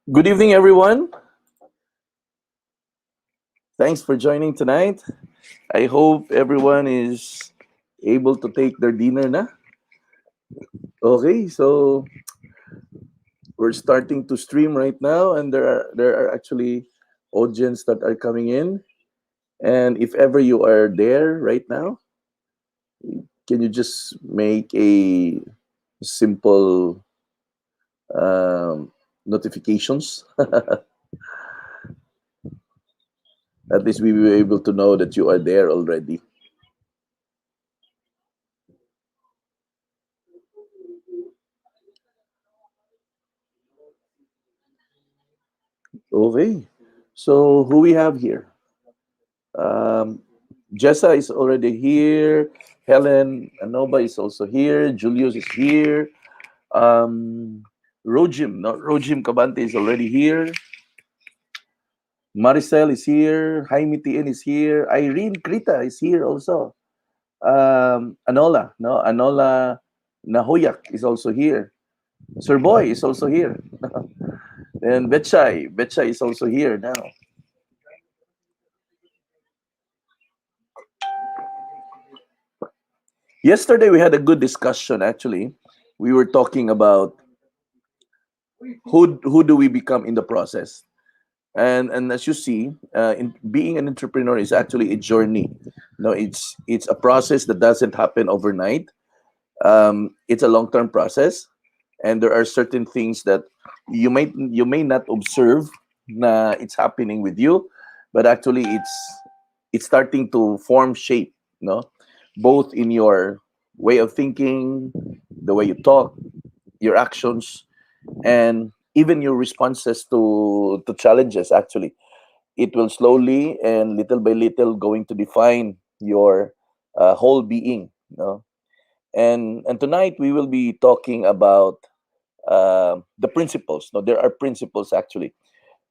Good evening, everyone. Thanks for joining tonight. I hope everyone is able to take their dinner na. Okay, so we're starting to stream right now, and there are actually audience that are coming in. And if ever you are there right now, can you just make a simple notifications? At least we will be able to know that you are there already. Okay, so who we have here? Um, Jessa is already here. Helen Anova is also here. Julius is here. Um, Rojim Kabante is already here. Maricel is here. Jaime Tien is here. Irene Krita is here also. Anola Nahoyak is also here. Sir Boy is also here. And Betchay is also here now. Yesterday we had a good discussion actually. We were talking about who do we become in the process. And as you see, in being an entrepreneur is actually a journey. No, it's a process that doesn't happen overnight. It's a long-term process, and there are certain things that you may not observe na it's happening with you, but actually it's starting to form shape. No, both in your way of thinking, the way you talk, your actions, and even your responses to challenges. Actually, it will slowly and little by little going to define your whole being. No, and tonight we will be talking about the principles. No, there are principles actually.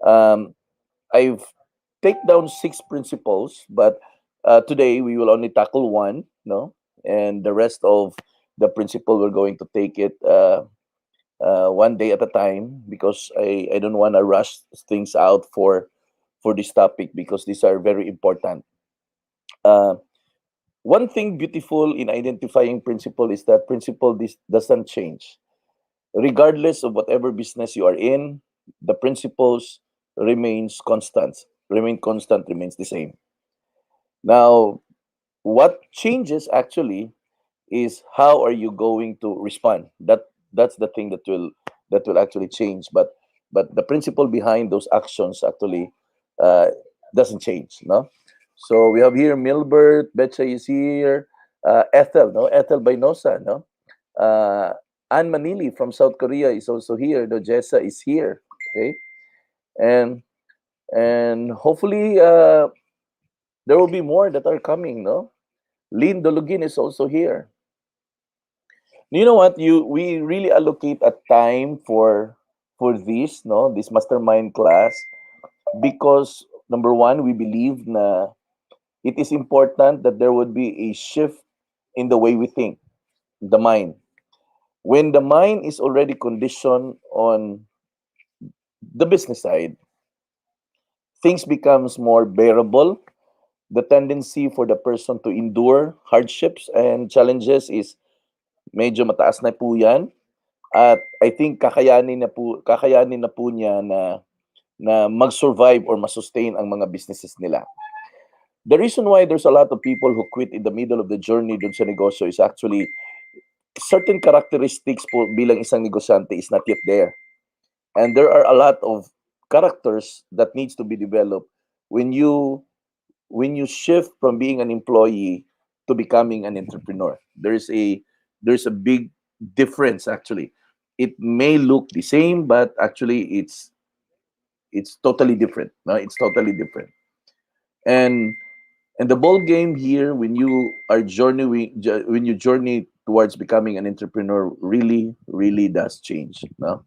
um, I've take down six principles, but today we will only tackle one. No, and the rest of the principle we're going to take it one day at a time, because I don't want to rush things out for this topic, because these are very important. Uh, One thing beautiful in identifying principle is that principle this doesn't change. Regardless of whatever business you are in, the principles remain constant, remains the same. Now, what changes actually is how are you going to respond. That's the thing that will actually change. But the principle behind those actions actually uh, doesn't change. No. So we have here Milbert, Betcha is here, Ethel, no, Ethel Bainosa, no, uh, Anne Manili from South Korea is also here. No, Jessa is here. Okay, and and hopefully there will be more that are coming. No, Lynn Dolugin is also here. You know what? We really allocate a time for this, no, this mastermind class, because number one, we believe na it is important that there would be a shift in the way we think, the mind. When the mind is already conditioned on the business side, things becomes more bearable. The tendency for the person to endure hardships and challenges is medyo mataas na po yan. At I think kakayanin na po niya na mag-survive or ma-sustain ang mga businesses nila. The reason why there's a lot of people who quit in the middle of the journey dun sa negosyo is actually certain characteristics po bilang isang negosyante is not yet there. And there are a lot of characters that needs to be developed when you shift from being an employee to becoming an entrepreneur. There's a big difference actually. It may look the same, but actually it's totally different. No, it's totally different. And and the ball game here, when you are when you journey towards becoming an entrepreneur, really does change. No,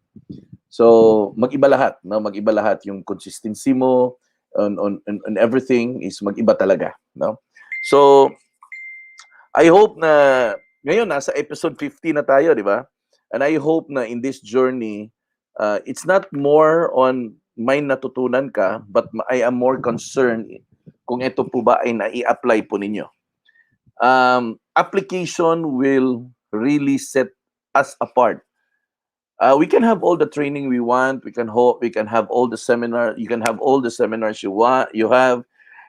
so mag-iba lahat. No, mag-iba lahat yung consistency mo on everything is mag-iba talaga. No, so I hope na ngayon nasa episode 50 na tayo, di ba? And I hope na in this journey It's not more on may natutunan ka, but I am more concerned kung ito po ba ay nai-apply po ninyo. Application will really set us apart. We can have all the training we want. We can have all the seminar. You can have all the seminars you want. You have.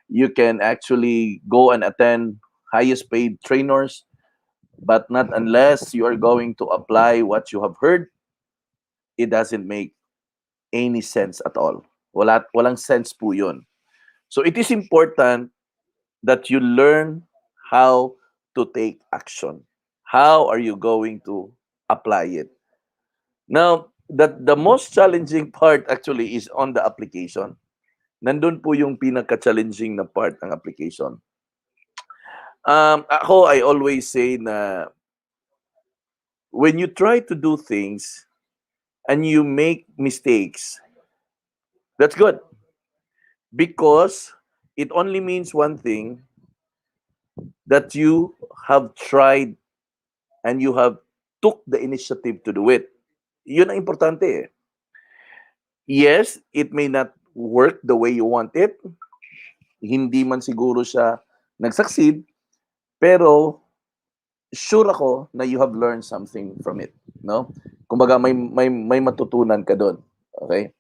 You can actually go and attend highest paid trainers, but not unless you are going to apply what you have heard. It doesn't make any sense at all. Walang sense po yun. So it is important that you learn how to take action. How are you going to apply it? Now, the most challenging part actually is on the application. Nandun po yung pinaka-challenging na part ng application. Ako, I always say na when you try to do things and you make mistakes, that's good. Because it only means one thing, that you have tried and you have took the initiative to do it. Yun ang importante eh. Yes, it may not work the way you want it. Hindi man siguro siya nag-succeed, pero sure ako na you have learned something from it, no? Kumbaga may matutunan ka doon. Okay?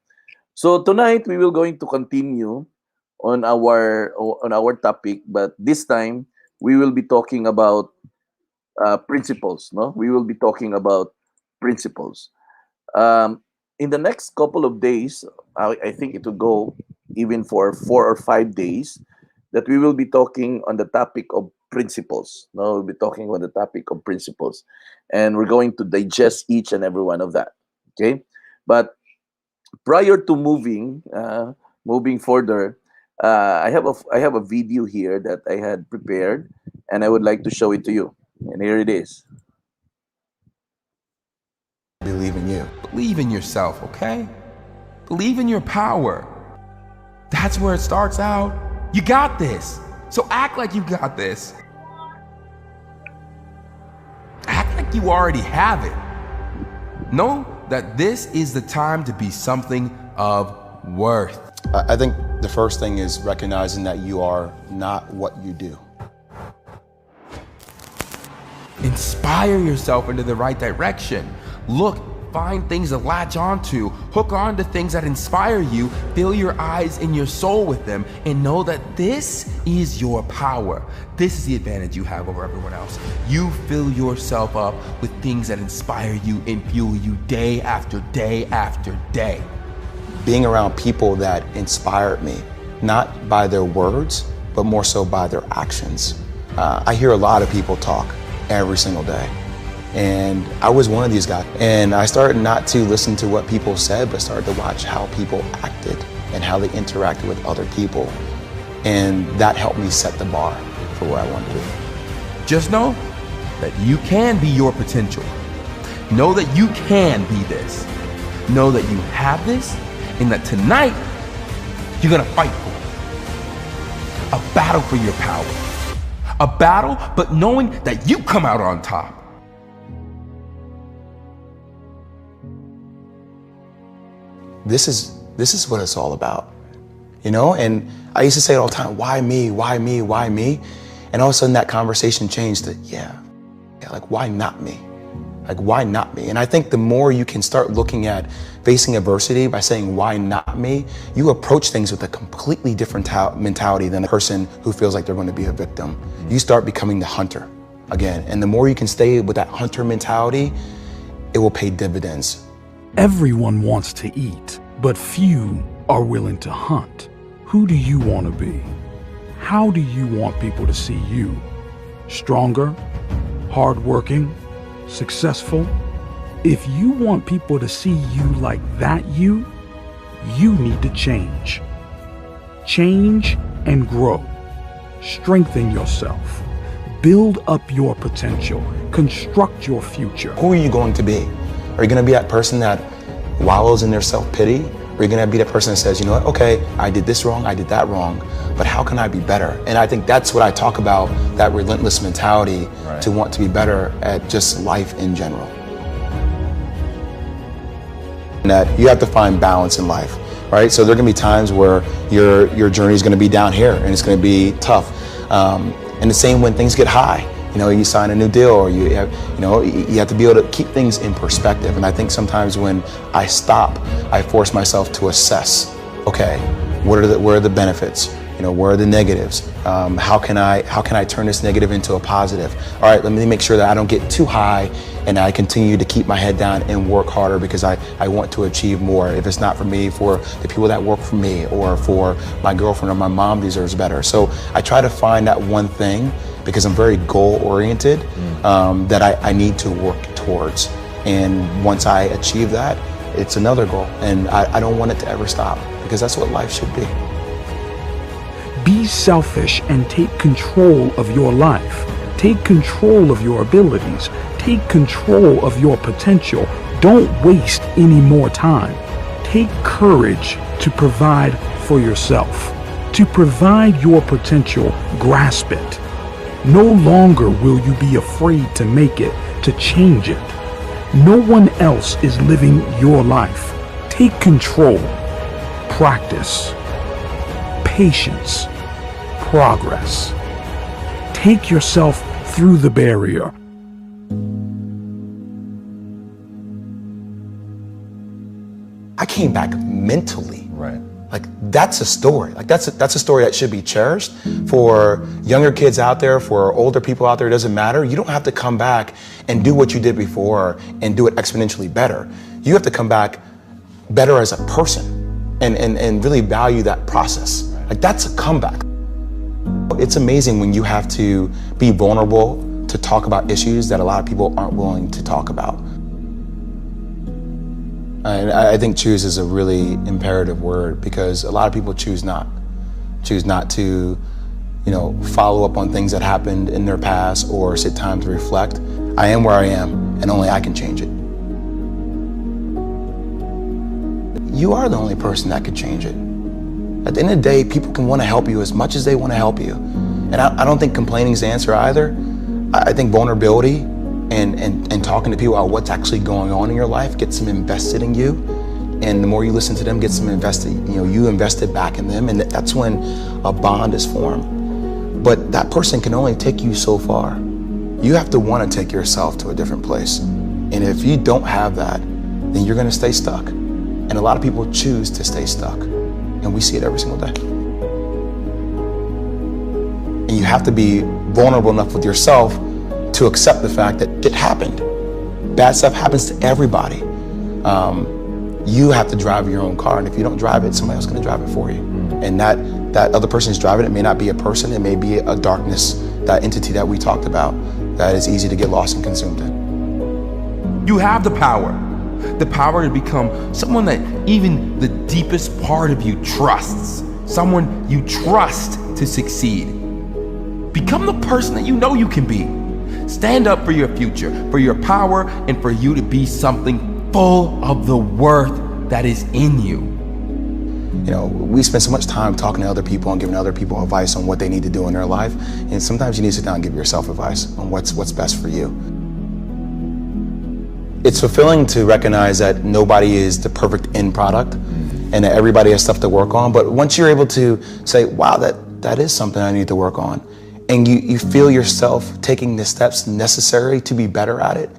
So tonight we will going to continue on our topic, but this time we will be talking about principles, no? We will be talking about principles. In the next couple of days, I think it will go even for 4 or 5 days, that we will be talking on the topic of principles. No, we'll be talking on the topic of principles, and we're going to digest each and every one of that. Okay, but prior to moving further, I have a video here that I had prepared, and I would like to show it to you. And here it is. Believe in you. Believe in yourself, okay? Believe in your power. That's where it starts out. You got this. So act like you got this. Act like you already have it. Know that this is the time to be something of worth. I think the first thing is recognizing that you are not what you do. Inspire yourself into the right direction. Look, find things to latch onto. Hook on to things that inspire you. Fill your eyes and your soul with them, and know that this is your power. This is the advantage you have over everyone else. You fill yourself up with things that inspire you and fuel you day after day after day. Being around people that inspired me, not by their words, but more so by their actions. I hear a lot of people talk every single day. And I was one of these guys. And I started not to listen to what people said, but started to watch how people acted and how they interacted with other people. And that helped me set the bar for where I wanted to be. Just know that you can be your potential. Know that you can be this. Know that you have this, and that tonight, you're gonna fight for it. A battle for your power. A battle, but knowing that you come out on top. This is what it's all about, you know? And I used to say it all the time, why me, why me, why me? And all of a sudden that conversation changed to, yeah, like why not me? Like why not me? And I think the more you can start looking at facing adversity by saying, why not me? You approach things with a completely different mentality than a person who feels like they're going to be a victim. You start becoming the hunter again. And the more you can stay with that hunter mentality, it will pay dividends. Everyone wants to eat, but few are willing to hunt. Who do you want to be? How do you want people to see you? Stronger, hardworking, successful? If you want people to see you like that you need to change. Change and grow. Strengthen yourself. Build up your potential. Construct your future. Who are you going to be? Are you going to be that person that wallows in their self-pity? Or are you going to be the person that says, you know what, okay, I did this wrong, I did that wrong, but how can I be better? And I think that's what I talk about, that relentless mentality to want to be better at just life in general. And that you have to find balance in life, right? So there are gonna be times where your journey is gonna be down here and it's gonna be tough. And the same when things get high. You know, you sign a new deal, or you have to be able to keep things in perspective. And I think sometimes when I stop, I force myself to assess, okay, what are the benefits? You know, where are the negatives? How can I turn this negative into a positive? All right, let me make sure that I don't get too high and I continue to keep my head down and work harder because I want to achieve more. If it's not for me, for the people that work for me, or for my girlfriend or my mom deserves better. So I try to find that one thing, because I'm very goal oriented, that I need to work towards. And once I achieve that, it's another goal. And I don't want it to ever stop, because that's what life should be. Be selfish and take control of your life. Take control of your abilities. Take control of your potential. Don't waste any more time. Take courage to provide for yourself. To provide your potential, grasp it. No longer will you be afraid to make it, to change it. No one else is living your life. Take control. Practice. Patience. Progress. Take yourself through the barrier. I came back mentally. Right. Like, that's a story. Like, that's a story that should be cherished for younger kids out there, for older people out there. It doesn't matter. You don't have to come back and do what you did before and do it exponentially better. You have to come back better as a person and really value that process. Like, that's a comeback. It's amazing when you have to be vulnerable to talk about issues that a lot of people aren't willing to talk about. And I think choose is a really imperative word, because a lot of people choose not to, follow up on things that happened in their past or sit time to reflect. I am where I am, and only I can change it. You are the only person that could change it. At the end of the day, people can want to help you as much as they want to help you. And I don't think complaining is the answer either. I think vulnerability and talking to people about what's actually going on in your life gets them invested in you. And the more you listen to them, gets them invested, you invested back in them. And that's when a bond is formed. But that person can only take you so far. You have to want to take yourself to a different place. And if you don't have that, then you're going to stay stuck. And a lot of people choose to stay stuck. And we see it every single day. And you have to be vulnerable enough with yourself to accept the fact that it happened. Bad stuff happens to everybody. You have to drive your own car, and if you don't drive it, somebody else is going to drive it for you. And that other person is driving it may not be a person, it may be a darkness, that entity that we talked about, that is easy to get lost and consumed in. You have the power to become someone that even the deepest part of you trusts, someone you trust to succeed. Become the person that you know you can be. Stand up for your future, for your power, and for you to be something full of the worth that is in you. We spend so much time talking to other people and giving other people advice on what they need to do in their life. And sometimes you need to sit down and give yourself advice on what's best for you. It's fulfilling to recognize that nobody is the perfect end product and that everybody has stuff to work on. But once you're able to say, wow, that is something I need to work on, and you feel yourself taking the steps necessary to be better at it.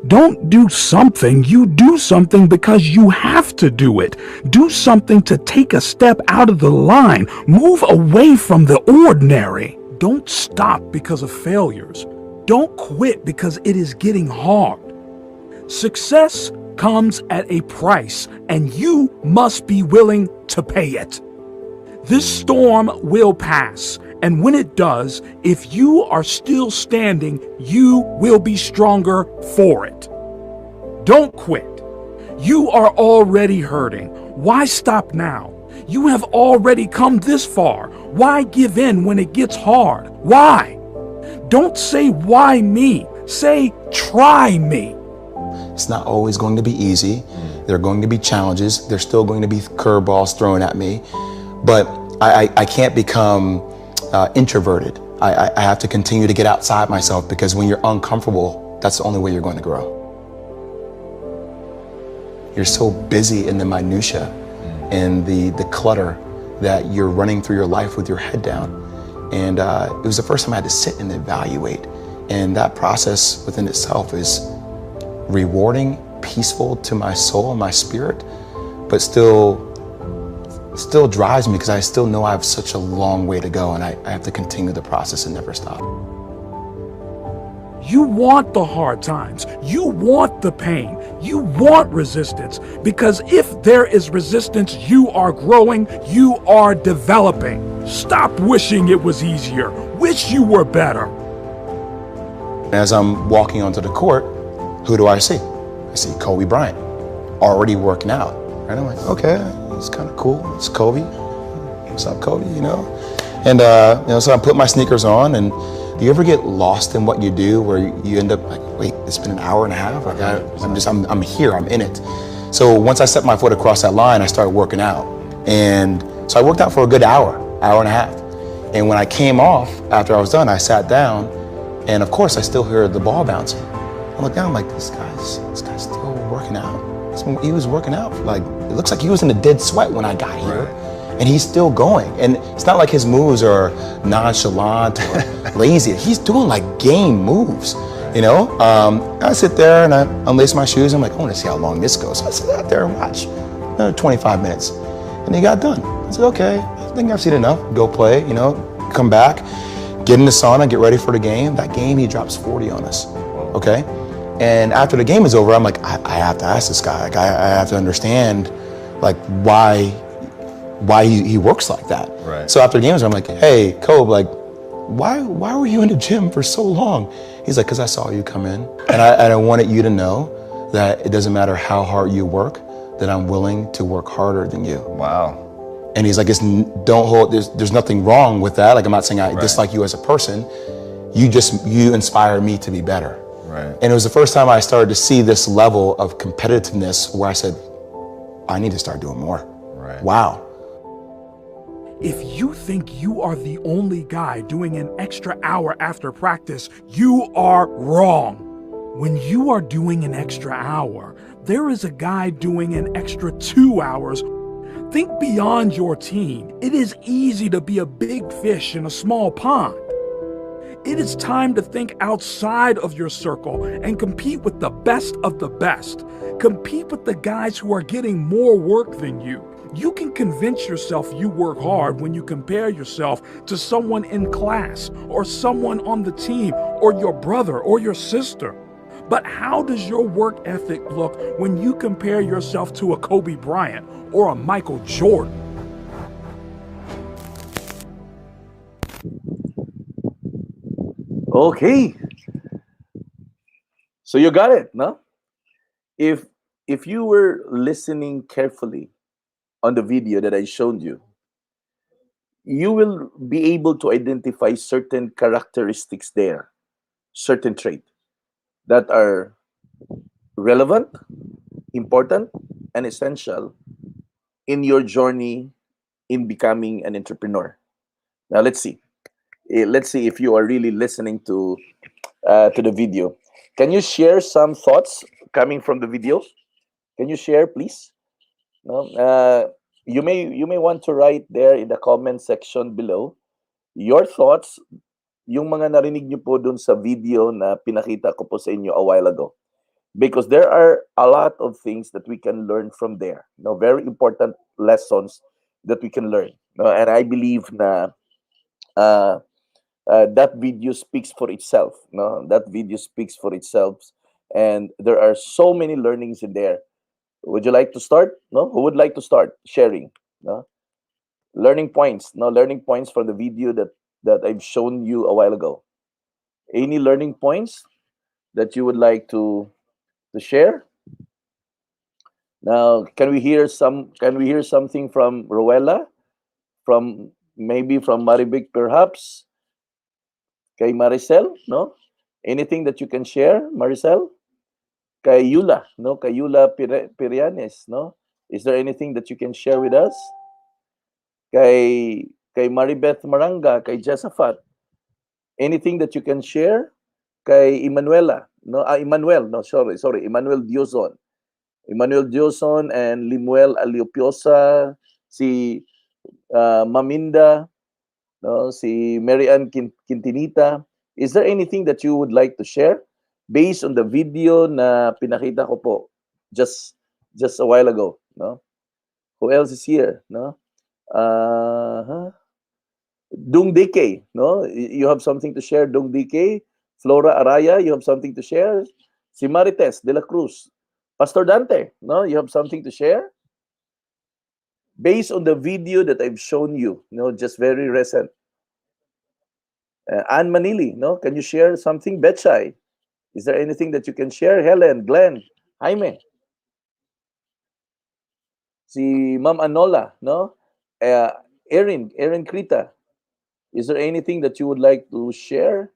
Don't do something, you do something because you have to do it. Do something to take a step out of the line. Move away from the ordinary. Don't stop because of failures. Don't quit because it is getting hard. Success comes at a price, and you must be willing to pay it. This storm will pass, and when it does, if you are still standing, you will be stronger for it. Don't quit. You are already hurting. Why stop now? You have already come this far. Why give in when it gets hard? Why? Don't say, why me? Say, try me. It's not always going to be easy. There are going to be challenges. There's still going to be curveballs thrown at me. But I can't become introverted I have to continue to get outside myself, because when you're uncomfortable, that's the only way you're going to grow. You're so busy in the minutia and the clutter that you're running through your life with your head down. And it was the first time I had to sit and evaluate. And that process within itself is rewarding, peaceful to my soul and my spirit, but still drives me, because I still know I have such a long way to go, and I have to continue the process and never stop. You want the hard times. You want the pain. You want resistance, because if there is resistance, you are growing, you are developing. Stop wishing it was easier. Wish you were better. As I'm walking onto the court, who do I see? I see Kobe Bryant, already working out. And I'm like, okay, it's kind of cool. It's Kobe. What's up, Kobe? You know? And so I put my sneakers on, and do you ever get lost in what you do, where you end up like, wait, it's been an hour and a half? Like I'm here, I'm in it. So once I set my foot across that line, I started working out. And so I worked out for a good hour and a half. And when I came off, after I was done, I sat down, and of course I still hear the ball bouncing. I look down, I'm like, this guy's still working out. He was working out, like, it looks like he was in a dead sweat when I got here. Right. And he's still going. And it's not like his moves are nonchalant or lazy. He's doing like game moves, you know? I sit there and I unlace my shoes. I'm like, I want to see how long this goes. So I sit out there and watch 25 minutes. And he got done. I said, okay, I think I've seen enough. Go play, you know, come back, get in the sauna, get ready for the game. That game, he drops 40 on us, okay? And after the game is over, I'm like, I have to ask this guy. Like, I have to understand, like, why he works like that. Right. So after the game is over, I'm like, hey, Kobe, like, why were you in the gym for so long? He's like, because I saw you come in, and I wanted you to know that it doesn't matter how hard you work, that I'm willing to work harder than you. Wow. And he's like, there's nothing wrong with that. Like, I'm not saying I dislike you as a person. You inspire me to be better. Right. And it was the first time I started to see this level of competitiveness where I said, I need to start doing more. Right. Wow. If you think you are the only guy doing an extra hour after practice, you are wrong. When you are doing an extra hour, there is a guy doing an extra 2 hours. Think beyond your team. It is easy to be a big fish in a small pond. It is time to think outside of your circle and compete with the best of the best. Compete with the guys who are getting more work than you. You can convince yourself you work hard when you compare yourself to someone in class or someone on the team or your brother or your sister. But how does your work ethic look when you compare yourself to a Kobe Bryant or a Michael Jordan? Okay. So you got it, no? If you were listening carefully on the video that I showed you, you will be able to identify certain characteristics there, certain traits that are relevant, important, and essential in your journey in becoming an entrepreneur. Now let's see. Let's see if you are really listening to the video. Can you share some thoughts coming from the video? Can you share, please? No, you may want to write there in the comment section below your thoughts, yung mga narinig niyo po dun sa video na pinakita ko po sa inyo a while ago. Because there are a lot of things that we can learn from there. No, very important lessons that we can learn. No, and I believe na that video speaks for itself. No, that video speaks for itself, and there are so many learnings in there. Would you like to start? No, who would like to start sharing? No, learning points. No, learning points from the video that I've shown you a while ago. Any learning points that you would like to share? Now, can we hear something from Rowella? From maybe from Maribic, perhaps? Kay Maricel, no? Anything that you can share, Maricel? Kay Yula, no? Kay Yula Pirianes, no? Is there anything that you can share with us? Kay Maribeth Maranga, kay Josaphat. Anything that you can share? Kay Emanuela, no? Emmanuel, no, sorry, Emmanuel Diozon. Emmanuel Diozon and Limuel Aliopiosa, si Maminda, no, si Marian Quintinita. Is there anything that you would like to share based on the video na pinakita ko po just a while ago, no? Who else is here, no? Dung DK, no? You have something to share, Dung DK. Flora Araya, you have something to share. Si Marites de la Cruz. Pastor Dante, no? You have something to share? Based on the video that I've shown you, no, just very recent. Anne Manili, no? Can you share something? Betchay, is there anything that you can share? Helen, Glenn, Jaime, si Ma'am Anola, no? Erin Krita, is there anything that you would like to share?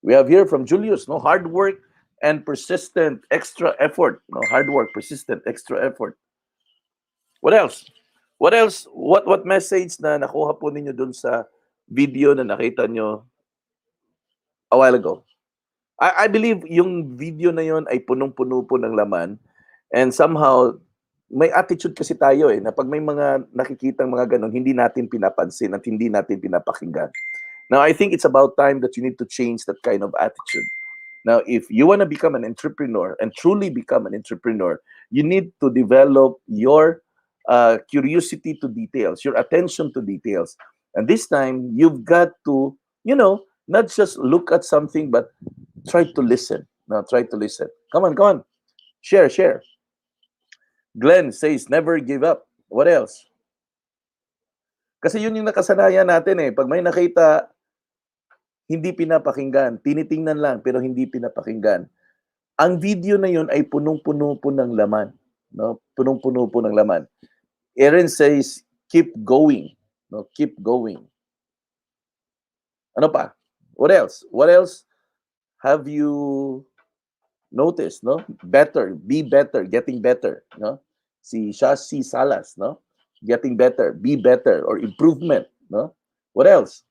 We have here from Julius, no? Hard work and persistent extra effort. No, hard work, persistent extra effort. What else? What else? What message na nakuha po ninyo dun sa video na nakita nyo a while ago? I believe yung video na yon ay punong-puno po ng laman, and somehow may attitude kasi tayo na pag may mga nakikitang mga ganun, hindi natin pinapansin at hindi natin pinapakinggan. Now, I think it's about time that you need to change that kind of attitude. Now, if you want to become an entrepreneur and truly become an entrepreneur, you need to develop your curiosity to details, your attention to details. And this time, you've got to, not just look at something, but try to listen. Now, try to listen. Come on. Share. Glenn says, never give up. What else? Kasi yun yung nakasanayan natin Pag may nakita, hindi pinapakinggan. Tinitingnan lang, pero hindi pinapakinggan. Ang video na yun ay punong-puno po ng laman. No? Punong-puno po ng laman. Erin says, keep going. No? Keep going. Ano pa? What else? What else have you noticed? No? Better, be better, getting better. No? Si Shashi Salas, no? Getting better, be better, or improvement. No? What else?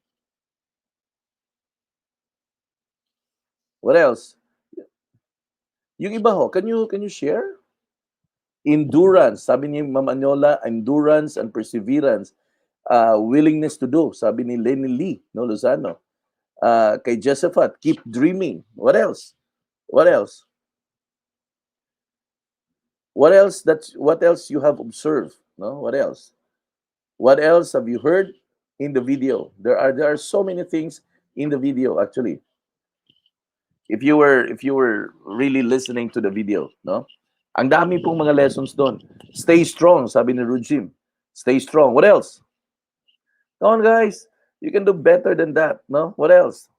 What else? Yung iba ho, can you share? Endurance, sabi ni Ma'am Anyola, endurance and perseverance, willingness to do, sabi ni Lenny Lee, no, Lozano. Kay Josephat, keep dreaming. What else? What else? What else you have observed? No? What else? What else have you heard in the video? There are so many things in the video actually. If you were really listening to the video, no? Ang dami pong mga lessons doon. Stay strong, sabi ni Rujim. Stay strong. What else? Come on, guys. You can do better than that, no? What else?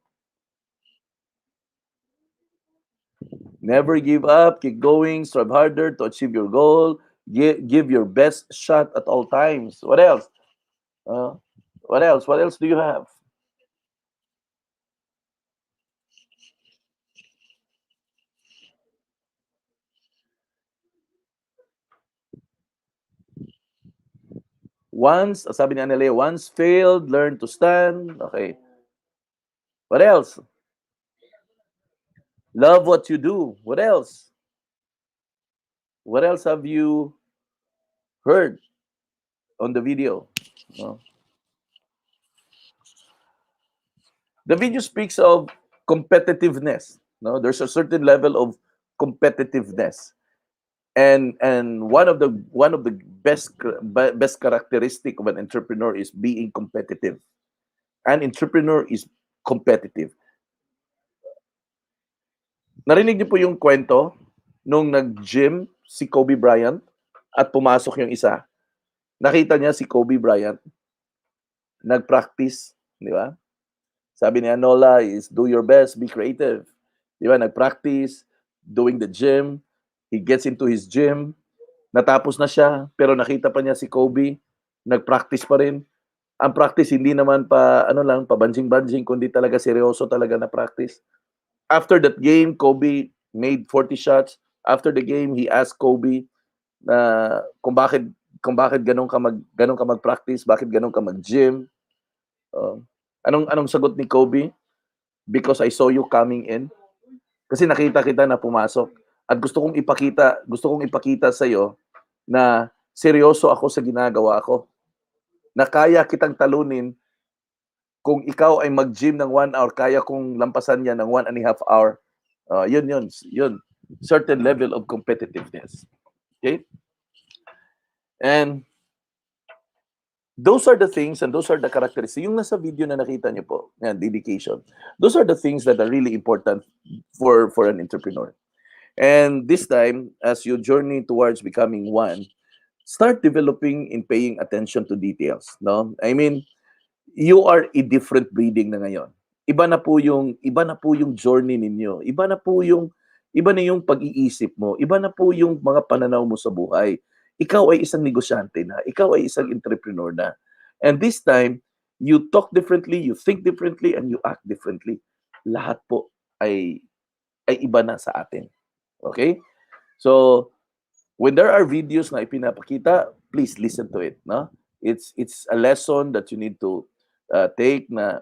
Never give up. Keep going. Strive harder to achieve your goal. Give your best shot at all times. What else? What else? What else do you have? Once, sabi ni Anele, once failed, learn to stand. Okay. What else? Love what you do. What else? What else have you heard on the video? No? The video speaks of competitiveness. No, there's a certain level of competitiveness, and one of the best characteristic of an entrepreneur is being competitive. An entrepreneur is competitive. Narinig niyo po yung kwento nung nag-gym si Kobe Bryant at pumasok yung isa. Nakita niya si Kobe Bryant nag-practice, di ba? Sabi ni Anola is do your best, be creative. Di ba? Nag-practice, doing the gym. He gets into his gym. Natapos na siya, pero nakita pa niya si Kobe. Nag-practice pa rin. Ang practice hindi naman pa banjing-banjing, kundi talaga seryoso talaga na practice. After that game, Kobe made 40 shots. After the game, he asked Kobe na kung bakit ganun ka mag-practice, bakit ganun ka mag-gym. Anong sagot ni Kobe? because I saw you coming in. Kasi nakita kita na pumasok at gusto kong ipakita sa iyo na seryoso ako sa ginagawa ko. Na kaya kitang talunin kung ikaw ay mag-gym ng 1 hour, kaya kong lampasan yan ng 1.5 hour. Yun. Certain level of competitiveness. Okay? And those are the things and those are the characteristics. Yung nasa video na nakita niyo po, yan, dedication. Those are the things that are really important for an entrepreneur. And this time, as you journey towards becoming one, start developing in paying attention to details. No, I mean, you are a different breeding na ngayon. Iba na po yung journey ninyo. Iba na yung pag-iisip mo. Iba na po yung mga pananaw mo sa buhay. Ikaw ay isang negosyante na. Ikaw ay isang entrepreneur na. And this time, you talk differently, you think differently, and you act differently. Lahat po ay iba na sa atin. Okay? So, when there are videos na ipinapakita, please listen to it. No? It's a lesson that you need to take na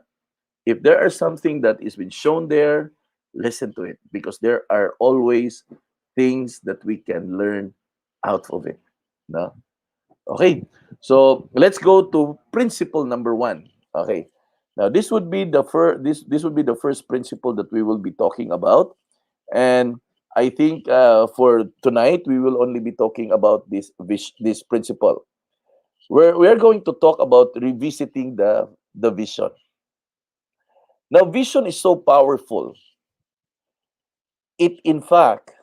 if there are something that is been shown there, listen to it because there are always things that we can learn out of it. No? Okay. So let's go to principle number 1. Okay. Now this would be the first this would be the first principle that we will be talking about, and I think for tonight we will only be talking about this principle. We are going to talk about revisiting the vision. Now, vision is so powerful. It, in fact,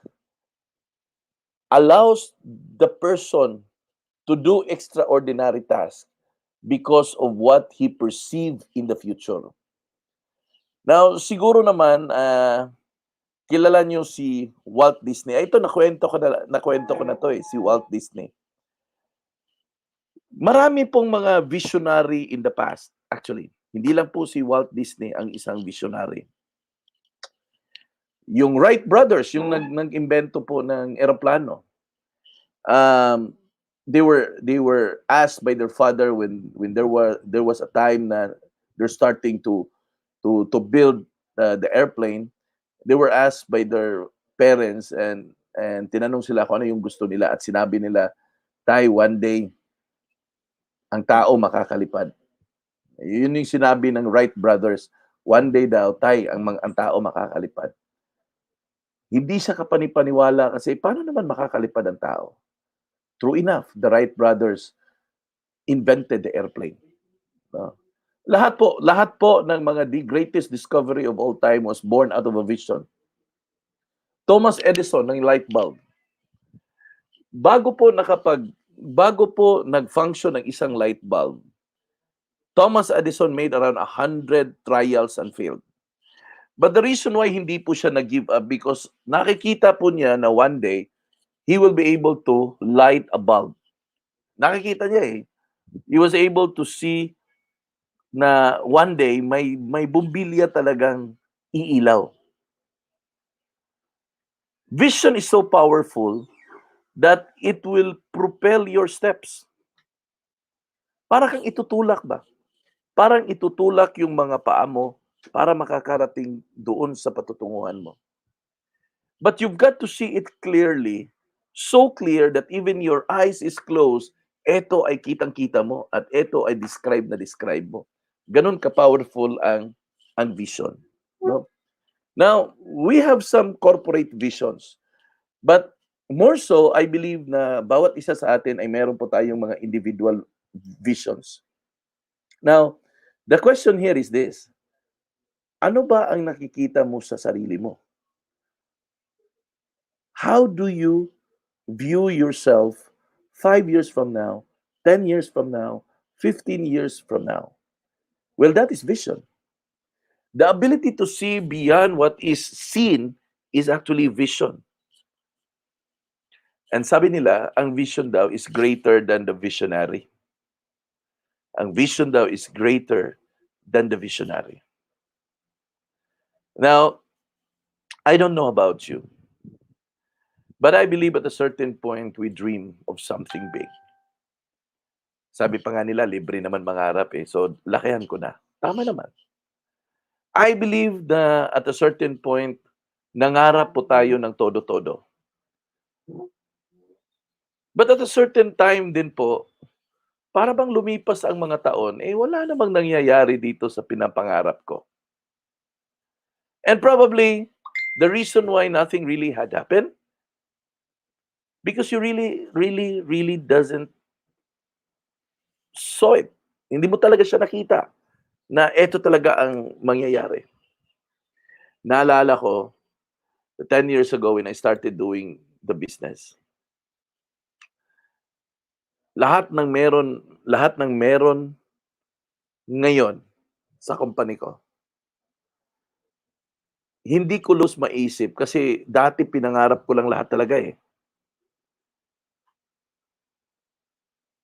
allows the person to do extraordinary tasks because of what he perceived in the future. Now, siguro naman, kilala niyo si Walt Disney. Ito, nakwento ko na to si Walt Disney. Marami pong mga visionary in the past, actually. Hindi lang po si Walt Disney ang isang visionary. Yung Wright brothers, yung nag-imbento po ng eroplano. They were asked by their father when there was a time na they're starting to build the airplane. They were asked by their parents and tinanong sila kung ano yung gusto nila at sinabi nila, "Tay, one day ang tao makakalipad." Yun yung sinabi ng Wright brothers. One day daw, Tay, ang tao makakalipad. Hindi siya kapanipaniwala kasi paano naman makakalipad ang tao? True enough, the Wright brothers invented the airplane. Lahat po ng mga the greatest discovery of all time was born out of a vision. Thomas Edison ng light bulb. Bago po nag-function ng isang light bulb, Thomas Edison made around 100 trials and failed. But the reason why hindi po siya nag-give up because nakikita po niya na one day, he will be able to light a bulb. Nakikita niya He was able to see na one day, may bumbilya talagang iilaw. Vision is so powerful that it will propel your steps. Para kang itutulak ba? Parang itutulak yung mga paa mo para makakarating doon sa patutunguhan mo. But you've got to see it clearly, so clear that even your eyes is closed, eto ay kitang-kita mo at eto ay describe mo. Ganun ka-powerful ang vision. No? Now, we have some corporate visions. But more so, I believe na bawat isa sa atin ay meron po tayong mga individual visions. Now, the question here is this. Ano ba ang nakikita mo sa sarili mo? How do you view yourself 5 years from now, 10 years from now, 15 years from now? Well, that is vision. The ability to see beyond what is seen is actually vision. And sabi nila, ang vision daw is greater than the visionary. Ang vision daw is greater than the visionary. Now, I don't know about you, but I believe at a certain point we dream of something big. Sabi pa nga nila, libre naman mangarap So, lakihan ko na. Tama naman. I believe na at a certain point, nangarap po tayo ng todo-todo. But at a certain time din po, para bang lumipas ang mga taon, eh wala namang nangyayari dito sa pinapangarap ko. And probably, the reason why nothing really had happened, because you really doesn't saw it. Hindi mo talaga siya nakita na eto talaga ang mangyayari. Naalala ko, 10 years ago when I started doing the business, lahat ng meron ngayon sa company ko, hindi ko lus maisip kasi dati pinangarap ko lang lahat talaga eh.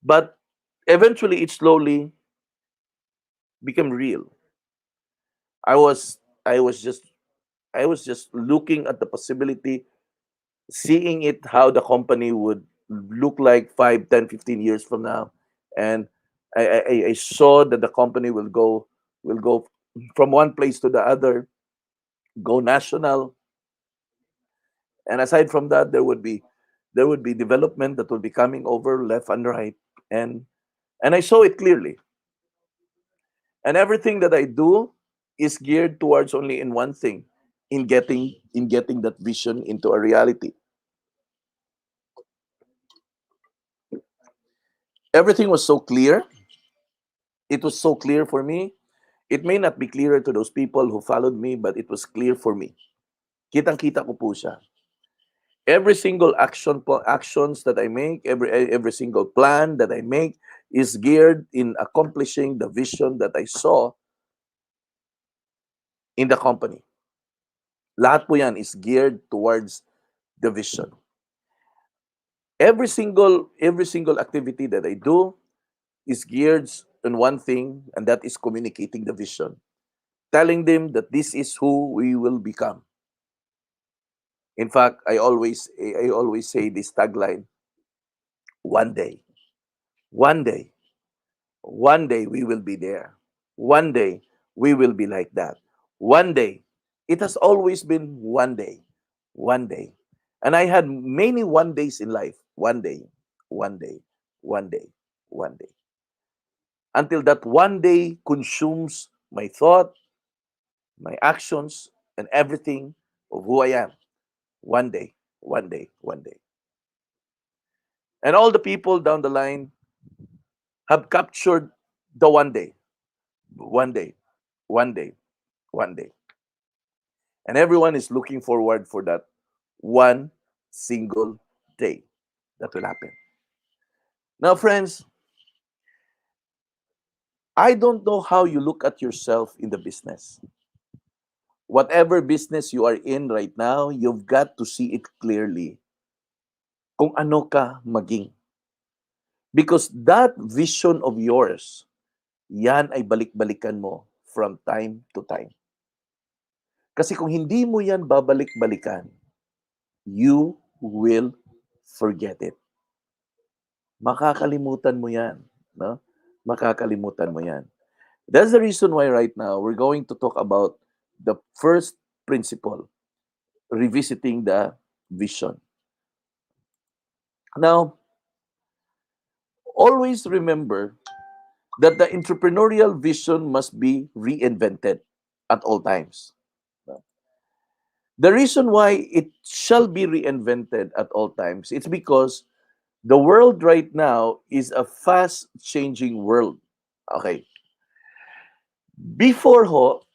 But eventually, it slowly became real. I was I was just I was just looking at the possibility, seeing it how the company would look like 5, 10, 15 years from now, and I saw that the company will go from one place to the other, go national, and aside from that, there would be development that will be coming over left and right, and I saw it clearly. And everything that I do is geared towards only in one thing, in getting that vision into a reality. Everything was so clear. It was so clear for me. It may not be clearer to those people who followed me, but it was clear for me. Kitang-kita ko po siya. Every single actions that I make, every single plan that I make is geared in accomplishing the vision that I saw in the company. Lahat po yan is geared towards the vision. Every single activity that I do is geared on one thing, and that is communicating the vision, telling them that this is who we will become. In fact, I always say this tagline: one day, one day, one day we will be there. One day we will be like that. One day. It has always been one day. One day. And I had many one days in life. One day, one day, one day, one day. Until that one day consumes my thought, my actions, and everything of who I am. One day, one day, one day. And all the people down the line have captured the one day, one day, one day, one day. And everyone is looking forward for that one single day that will happen. Now, friends, I don't know how you look at yourself in the business. Whatever business you are in right now, you've got to see it clearly kung ano ka maging. Because that vision of yours, yan ay balik-balikan mo from time to time. Kasi kung hindi mo yan babalik-balikan, you will forget it. Makakalimutan mo yan. No? Makakalimutan mo yan. That's the reason why right now we're going to talk about the first principle, revisiting the vision. Now, always remember that the entrepreneurial vision must be reinvented at all times. The reason why it shall be reinvented at all times, it's because the world right now is a fast-changing world. Okay. Before ho,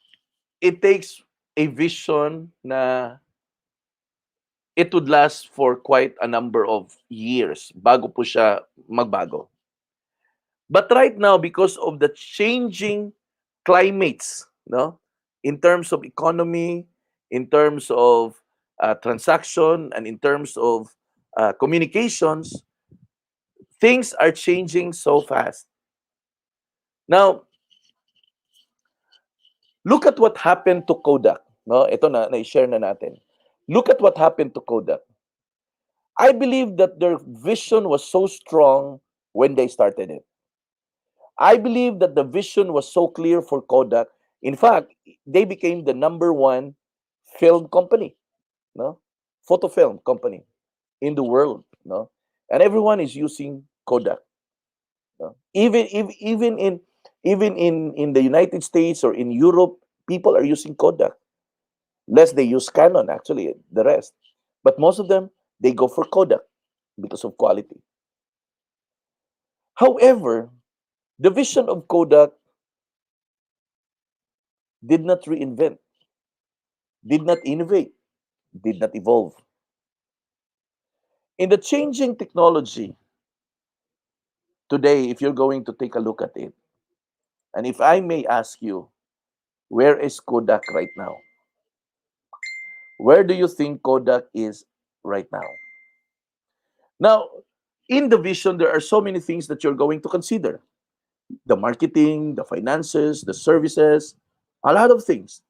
it takes a vision na it would last for quite a number of years bago po siya magbago. But right now, because of the changing climates, no, in terms of economy, in terms of transaction, and in terms of communications, things are changing so fast. Now, look at what happened to Kodak. No, ito na-share na natin. Look at what happened to Kodak. I believe that their vision was so strong when they started it. I believe that the vision was so clear for Kodak, In fact, they became the number one film company, no, photo film company in the world, no, and everyone is using Kodak. No? Even in the United States or in Europe, people are using Kodak. Less they use Canon, actually, the rest. But most of them, they go for Kodak because of quality. However, the vision of Kodak did not reinvent, did not innovate, did not evolve. In the changing technology today, if you're going to take a look at it, and if I may ask you, where is Kodak right now? Where do you think Kodak is right now? Now, in the vision, there are so many things that you're going to consider: the marketing, the finances, the services, a lot of things.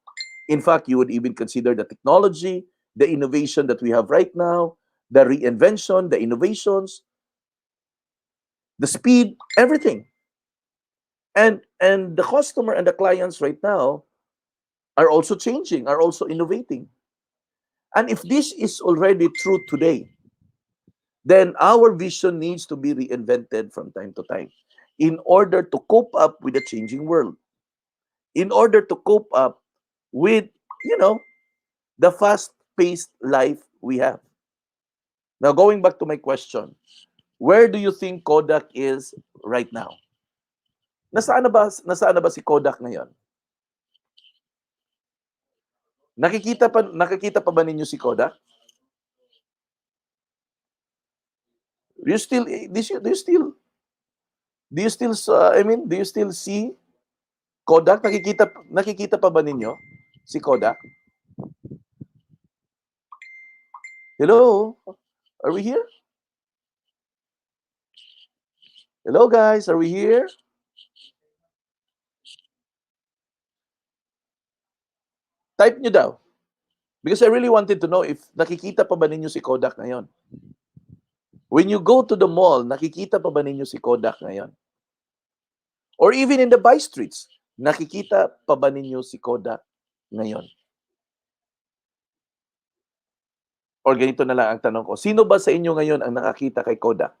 In fact, you would even consider the technology, the innovation that we have right now, the reinvention, the innovations, the speed, everything. And the customer and the clients right now are also changing, are also innovating. And if this is already true today, then our vision needs to be reinvented from time to time in order to cope up with the changing world, in order to cope up with, you know, the fast-paced life we have. Now, going back to my question, where do you think Kodak is right now? Nasaan na ba si Kodak ngayon? Nakikita pa ba ninyo si Kodak? Do you still do you still see Kodak? Nakikita pa ba ninyo si Kodak? Hello? Are we here? Hello guys, are we here? Type nyo daw. Because I really wanted to know if nakikita pa ba ninyo si Kodak ngayon. When you go to the mall, nakikita pa ba ninyo si Kodak ngayon? Or even in the by streets, nakikita pa ba ninyo si Kodak ngayon? Or ganito na lang ang tanong ko, sino ba sa inyo ngayon ang nakakita kay Kodak?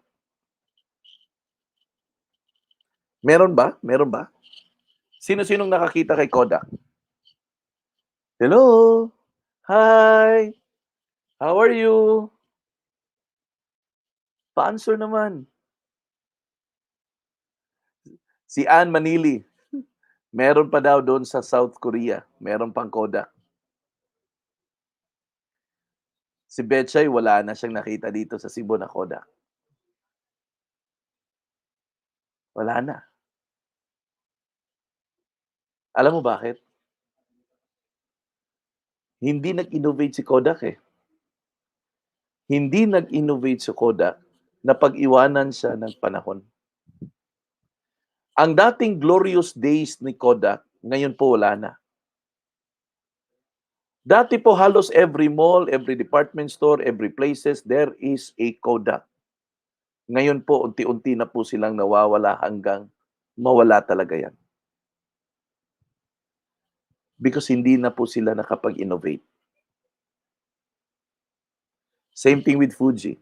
Meron ba? Meron ba? Sino-sinong nakakita kay Kodak? Hello? Hi! How are you? Pa-answer naman. Si Ann Manili, meron pa daw doon sa South Korea. Meron pang Kodak. Si Betchay, wala na siyang nakita dito sa Cebu na Kodak. Wala na. Alam mo bakit? Hindi nag-innovate si Kodak eh. Hindi nag-innovate si Kodak na pag-iwanan siya ng panahon. Ang dating glorious days ni Kodak, ngayon po wala na. Dati po halos every mall, every department store, every places, there is a Kodak. Ngayon po, unti-unti na po silang nawawala hanggang mawala talaga yan. Because hindi na po sila nakapag-innovate. Same thing with Fuji.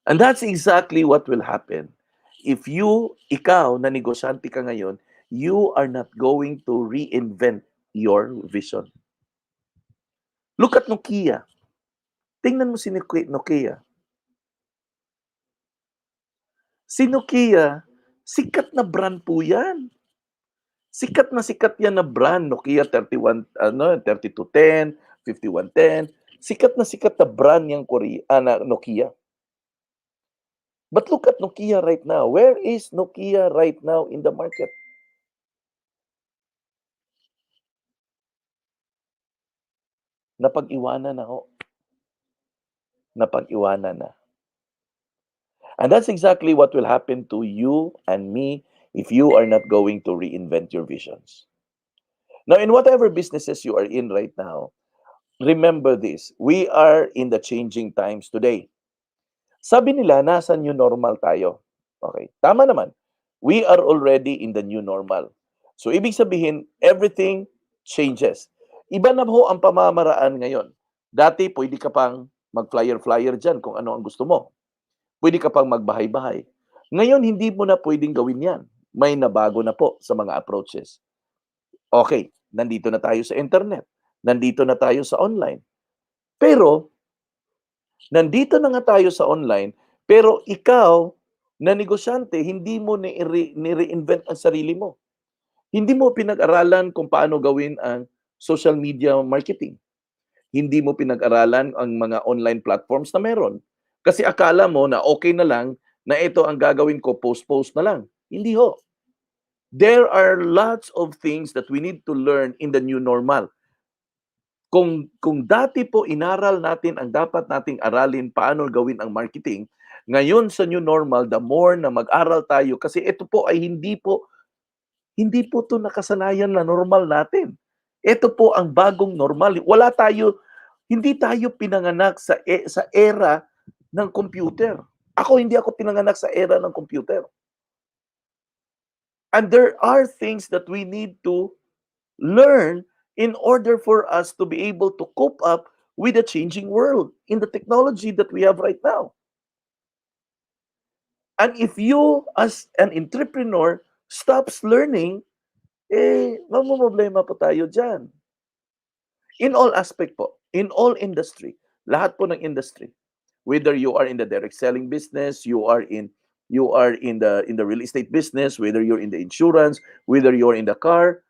And that's exactly what will happen. If ikaw na negosyante ka ngayon, you are not going to reinvent your vision. Look at Nokia. Tingnan mo si Nokia. Si Nokia, sikat na brand po yan. Sikat yan na brand. Nokia 3210, 5110. Sikat na brand yung Nokia. But look at Nokia right now. Where is Nokia right now in the market? Napag-iwanan na ho. Napag-iwanan na. And that's exactly what will happen to you and me if you are not going to reinvent your visions. Now, in whatever businesses you are in right now, remember this. We are in the changing times today. Sabi nila, nasa new normal tayo. Okay, tama naman. We are already in the new normal. So, ibig sabihin, everything changes. Iba na ho ang pamamaraan ngayon. Dati, pwede ka pang mag-flyer-flyer dyan kung ano ang gusto mo. Pwede ka pang magbahay-bahay. Ngayon, hindi mo na pwedeng gawin yan. May nabago na po sa mga approaches. Okay, nandito na tayo sa internet. Nandito na tayo sa online. Pero, nandito na nga tayo sa online, pero ikaw, na negosyante, hindi mo ni-reinvent ang sarili mo. Hindi mo pinag-aralan kung paano gawin ang social media marketing. Hindi mo pinag-aralan ang mga online platforms na meron. Kasi akala mo na okay na lang na ito ang gagawin ko, post-post na lang. Hindi ho. There are lots of things that we need to learn in the new normal. Kung dati po inaral natin ang dapat nating aralin paano gawin ang marketing, ngayon sa new normal, the more na mag-aral tayo, kasi ito po ay hindi po to nakasanayan na normal natin. Ito po ang bagong normal. Hindi tayo pinanganak sa era ng computer. Hindi ako pinanganak sa era ng computer. And there are things that we need to learn in order for us to be able to cope up with the changing world in the technology that we have right now. And if you, as an entrepreneur, stops learning, mamumblema po tayo dyan. In all aspect po, in all industry, lahat po ng industry. Whether you are in the direct selling business, you are in the real estate business, whether you're in the insurance, whether you're in the car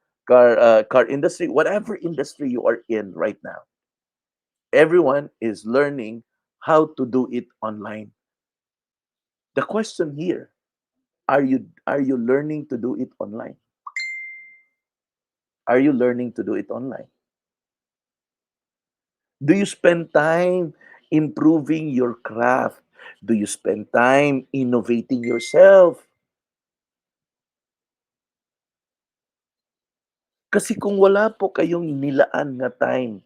industry, whatever industry you are in right now, everyone is learning how to do it online. The question here, are you learning to do it online? Are you learning to do it online? Do you spend time improving your craft? Do you spend time innovating yourself? Kasi kung wala po kayong nilaan na time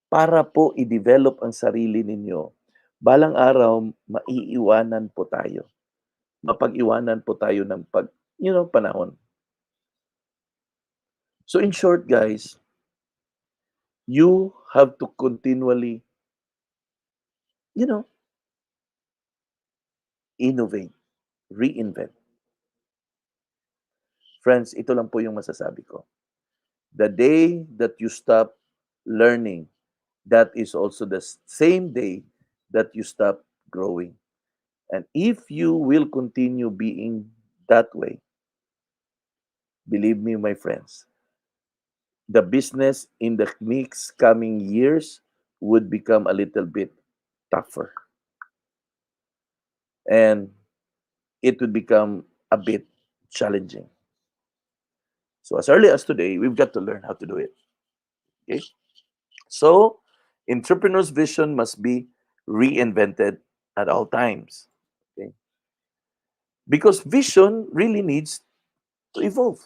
para po i-develop ang sarili ninyo, balang araw, maiiwanan po tayo. Mapag-iwanan po tayo ng panahon. So in short, guys, you have to continually, innovate, reinvent. Friends, ito lang po yung masasabi ko. The day that you stop learning, that is also the same day that you stop growing. And if you will continue being that way, believe me, my friends, the business in the next coming years would become a little bit tougher. And it would become a bit challenging. So as early as today, we've got to learn how to do it. Okay? So, entrepreneur's vision must be reinvented at all times. Okay? Because vision really needs to evolve.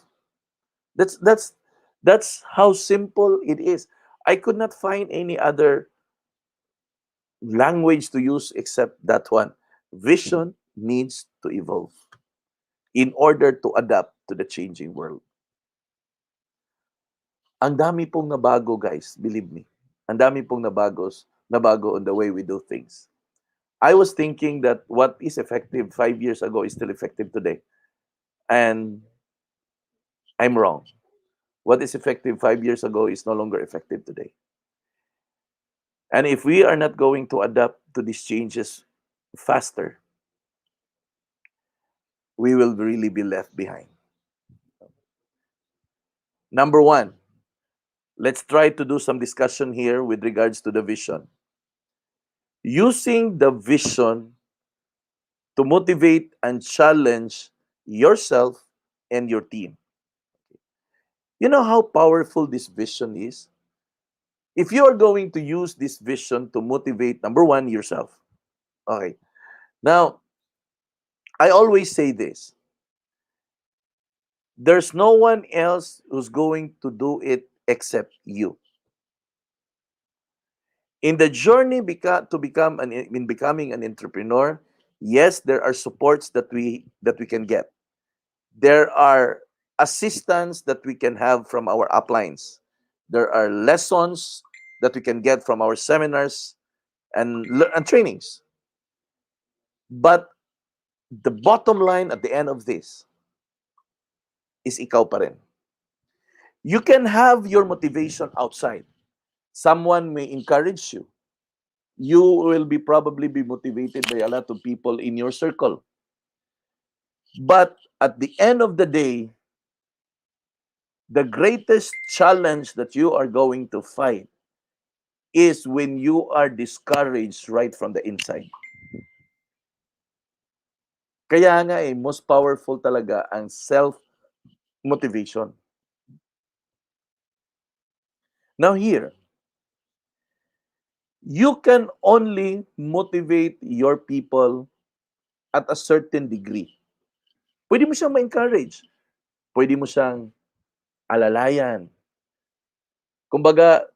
That's how simple it is. I could not find any other language to use except that one. Vision needs to evolve in order to adapt to the changing world. Ang dami pong nabago, guys, believe me. Ang dami pong nabago on the way we do things. I was thinking that what is effective 5 years ago is still effective today. And I'm wrong. What is effective 5 years ago is no longer effective today. And if we are not going to adapt to these changes faster, we will really be left behind. Number one, let's try to do some discussion here with regards to the vision. Using the vision to motivate and challenge yourself and your team. You know how powerful this vision is? If you are going to use this vision to motivate, number one, yourself. Okay. Now, I always say this. There's no one else who's going to do it except you. In the journey in becoming an entrepreneur, yes, there are supports that we can get. There are assistance that we can have from our uplines. There are lessons that we can get from our seminars and trainings. But the bottom line at the end of this is ikaw pa rin. You can have your motivation outside. Someone may encourage you. You will be probably be motivated by a lot of people in your circle. But at the end of the day, the greatest challenge that you are going to fight is when you are discouraged right from the inside. Kaya nga most powerful talaga ang self-motivation. Now here, you can only motivate your people at a certain degree. Pwede mo siyang ma-encourage. Pwede mo siyang alalayan. Kumbaga,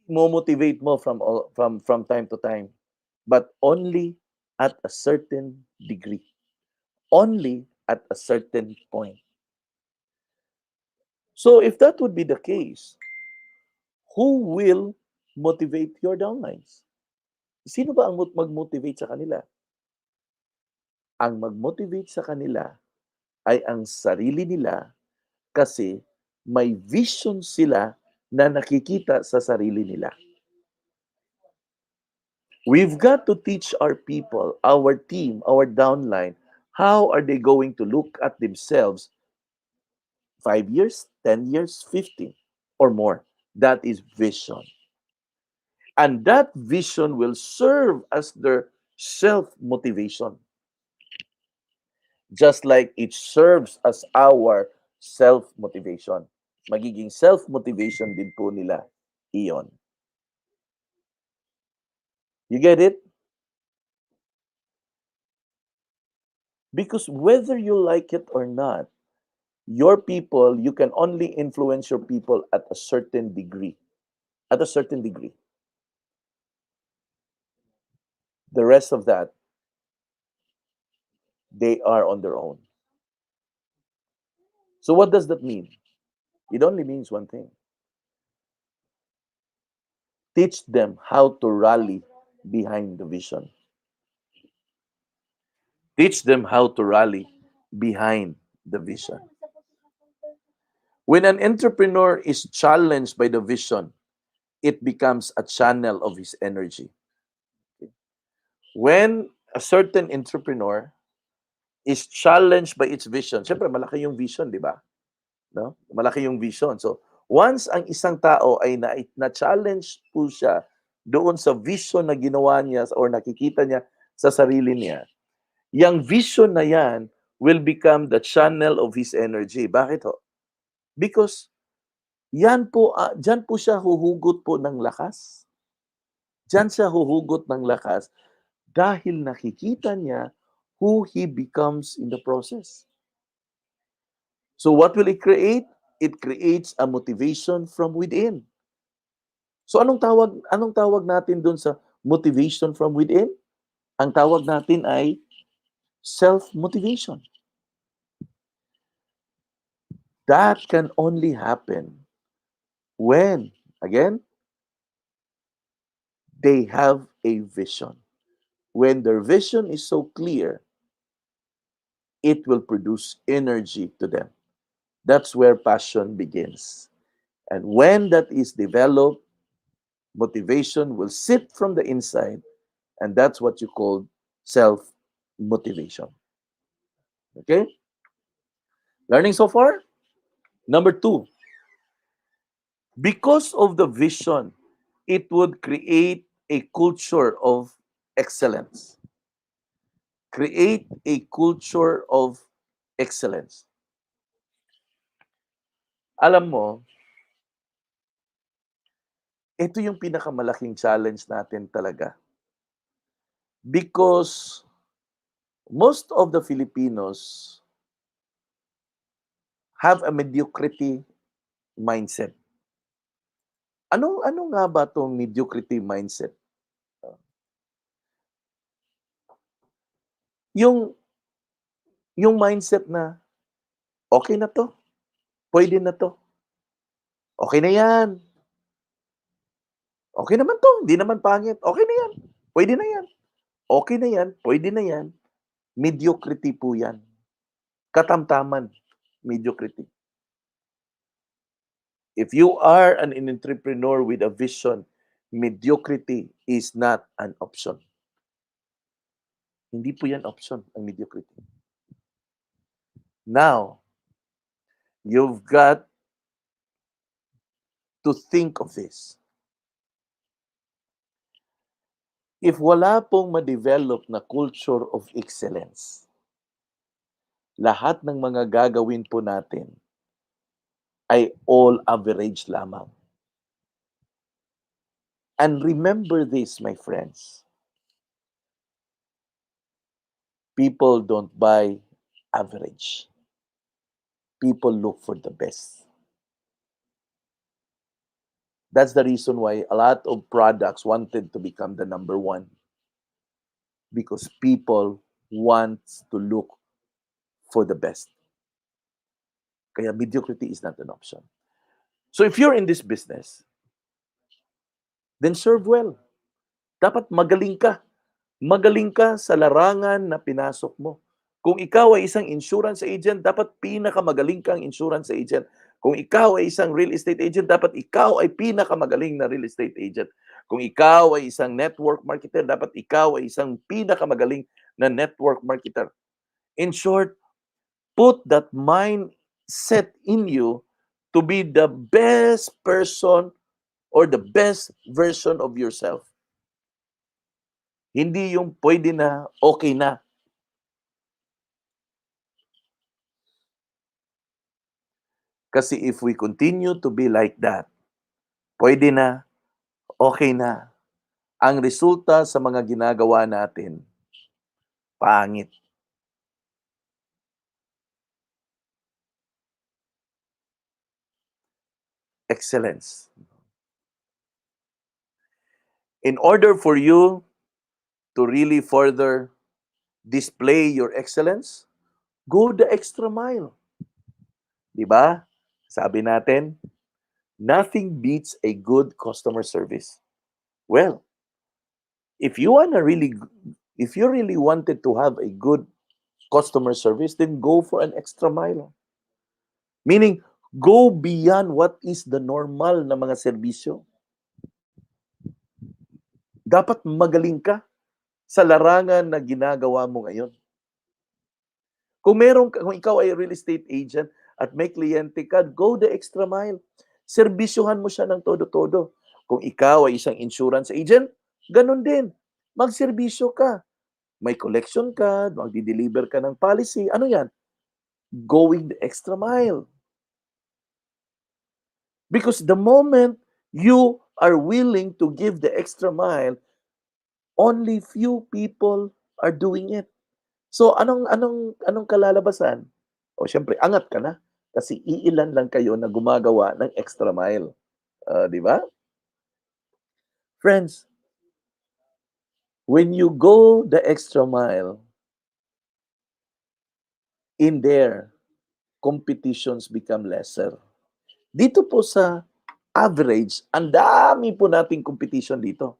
mo-motivate mo from time to time. But only at a certain degree. Only at a certain point. So if that would be the case, who will motivate your downlines? Sino ba ang mag-motivate sa kanila? Ang mag-motivate sa kanila ay ang sarili nila kasi may vision sila na nakikita sa sarili nila. We've got to teach our people, our team, our downline, how are they going to look at themselves 5 years, 10 years, 15 or more. That is vision. And that vision will serve as their self-motivation. Just like it serves as our self-motivation. Magiging self-motivation din po nila iyon. You get it? Because whether you like it or not, your people, you can only influence your people at a certain degree. At a certain degree. The rest of that, they are on their own. So what does that mean? It only means one thing. Teach them how to rally behind the vision. Teach them how to rally behind the vision. When an entrepreneur is challenged by the vision, it becomes a channel of his energy. When a certain entrepreneur is challenged by its vision, syempre malaki yung vision, di ba? No? Malaki yung vision. So, once ang isang tao ay na-challenge po siya doon sa vision na ginawa niya or nakikita niya sa sarili niya, yung vision na yan will become the channel of his energy. Bakit ho? Because yan po, dyan po siya huhugot po ng lakas. Dyan siya huhugot ng lakas dahil nakikita niya who he becomes in the process. So what will it create? It creates a motivation from within. So anong tawag natin doon sa motivation from within? Ang tawag natin ay self-motivation. That can only happen when, again, they have a vision. When their vision is so clear, it will produce energy to them. That's where passion begins. And when that is developed, motivation will sit from the inside, and that's what you call self-motivation. Okay? Learning so far? Number 2, because of the vision, it would create a culture of excellence. Create a culture of excellence. Alam mo, ito yung pinakamalaking challenge natin talaga. Because most of the Filipinos have a mediocrity mindset. Ano nga ba tong mediocrity mindset? Yung mindset na Okay na to. Pwede na to. Okay na yan. Okay naman to. Hindi naman pangit. Okay na yan. Pwede na yan. Okay na yan. Pwede na yan. Mediocrity po yan. Katamtaman. Mediocrity. If you are an entrepreneur with a vision, mediocrity is not an option. Hindi po yan option, ang mediocrity. Now, you've got to think of this. If wala pong ma-develop na culture of excellence, lahat ng mga gagawin po natin ay all average lamang. And remember this, my friends. People don't buy average. People look for the best. That's the reason why a lot of products wanted to become the number one. Because people want to look for the best. Kaya mediocrity is not an option. So if you're in this business, then serve well. Dapat magaling ka. Magaling ka sa larangan na pinasok mo. Kung ikaw ay isang insurance agent, dapat pinakamagaling kang insurance agent. Kung ikaw ay isang real estate agent, dapat ikaw ay pinakamagaling na real estate agent. Kung ikaw ay isang network marketer, dapat ikaw ay isang pinakamagaling na network marketer. In short, put that mindset in you to be the best person or the best version of yourself. Hindi yung pwede na, okay na. Kasi if we continue to be like that, pwede na, okay na. Ang resulta sa mga ginagawa natin, pangit. Excellence. In order for you to really further display your excellence, go the extra mile. Diba? Sabi natin, nothing beats a good customer service. Well, if you really wanted to have a good customer service, then go for an extra mile. Meaning, go beyond what is the normal na mga serbisyo. Dapat magaling ka sa larangan na ginagawa mo ngayon. Kung ikaw ay real estate agent at may kliyente ka, go the extra mile. Serbisyuhan mo siya ng todo-todo. Kung ikaw ay isang insurance agent, ganun din. Magserbisyo ka. May collection ka, magdi-deliver ka ng policy. Ano yan? Going the extra mile. Because the moment you are willing to give the extra mile, only few people are doing it. So anong kalalabasan? O syempre, angat ka na kasi iilan lang kayo na gumagawa ng extra mile. Di ba? Friends, when you go the extra mile, in there, competitions become lesser. Dito po sa average, ang dami po nating competition dito.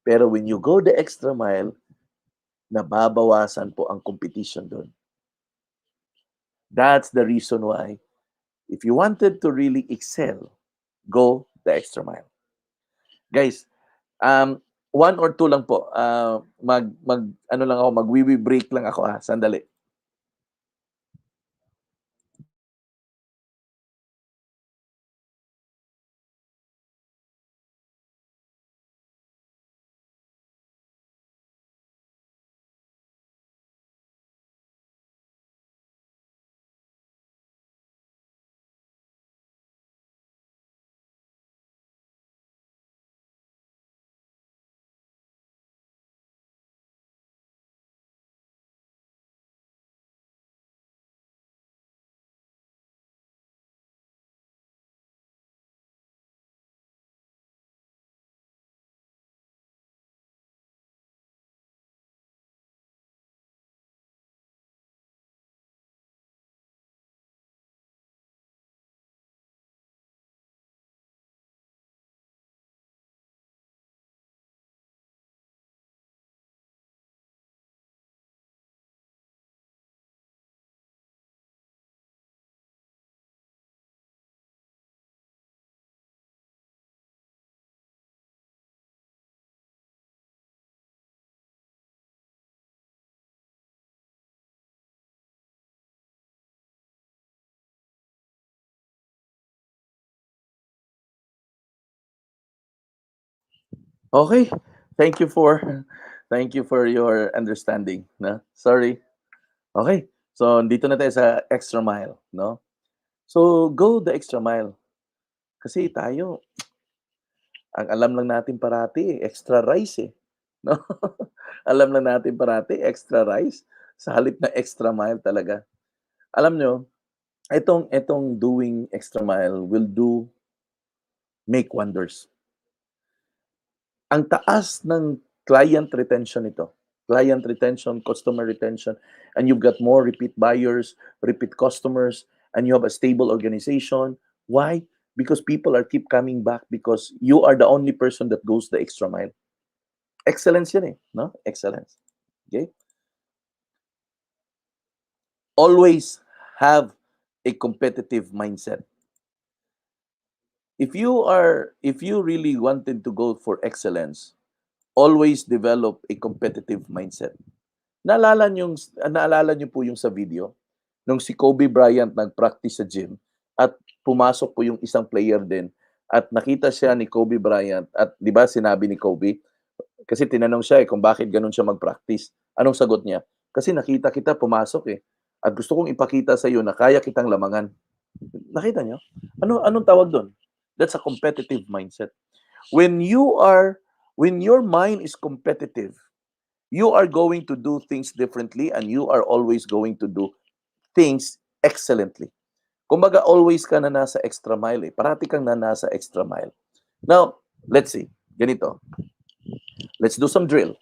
Pero when you go the extra mile, nababawasan po ang competition doon. That's the reason why, if you wanted to really excel, go the extra mile. Guys, one or two lang po. Mag-break lang ako sandali. Okay. Thank you for thank you for your understanding, no? Sorry. Okay. So, dito na tayo sa extra mile, no? So, go the extra mile. Kasi tayo, ang alam lang natin parati, extra rice eh. No? Alam lang natin parati, extra rice. Sa halip na extra mile talaga. Alam nyo, etong doing extra mile will make wonders. Ang taas ng client retention nito. Client retention, customer retention, and you've got more repeat buyers, repeat customers, and you have a stable organization. Why? Because people are keep coming back because you are the only person that goes the extra mile. Excellence yun eh, no? Excellence. Okay? Always have a competitive mindset. If you really wanted to go for excellence, always develop a competitive mindset. Naalala niyo po yung sa video, nung si Kobe Bryant nag-practice sa gym at pumasok po yung isang player din at nakita siya ni Kobe Bryant at 'di ba sinabi ni Kobe, kasi tinanong siya kung bakit ganun siya mag-practice. Anong sagot niya? Kasi nakita kita pumasok at gusto kong ipakita sa iyo na kaya kitang lamangan. Nakita niyo? Anong tawag doon? That's a competitive mindset. When you are when your mind is competitive, you are going to do things differently and you are always going to do things excellently. Kumbaga, always ka na nasa extra mile eh. Parati kang na nasa extra mile. Now, let's see. Ganito. Let's do some drill.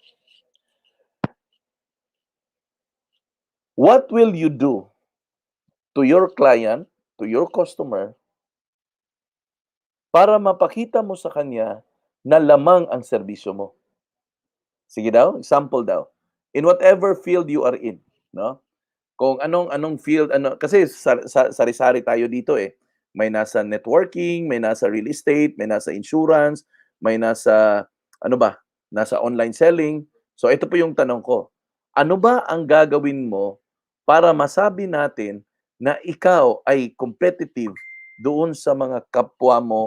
What will you do to your client, to your customer, para mapakita mo sa kanya na lamang ang serbisyo mo? Sige daw, example daw. In whatever field you are in, no? Kung anong field, kasi sari-sari tayo dito eh. May nasa networking, may nasa real estate, may nasa insurance, may nasa, ano ba, nasa online selling. So ito po yung tanong ko. Ano ba ang gagawin mo para masabi natin na ikaw ay competitive doon sa mga kapwa mo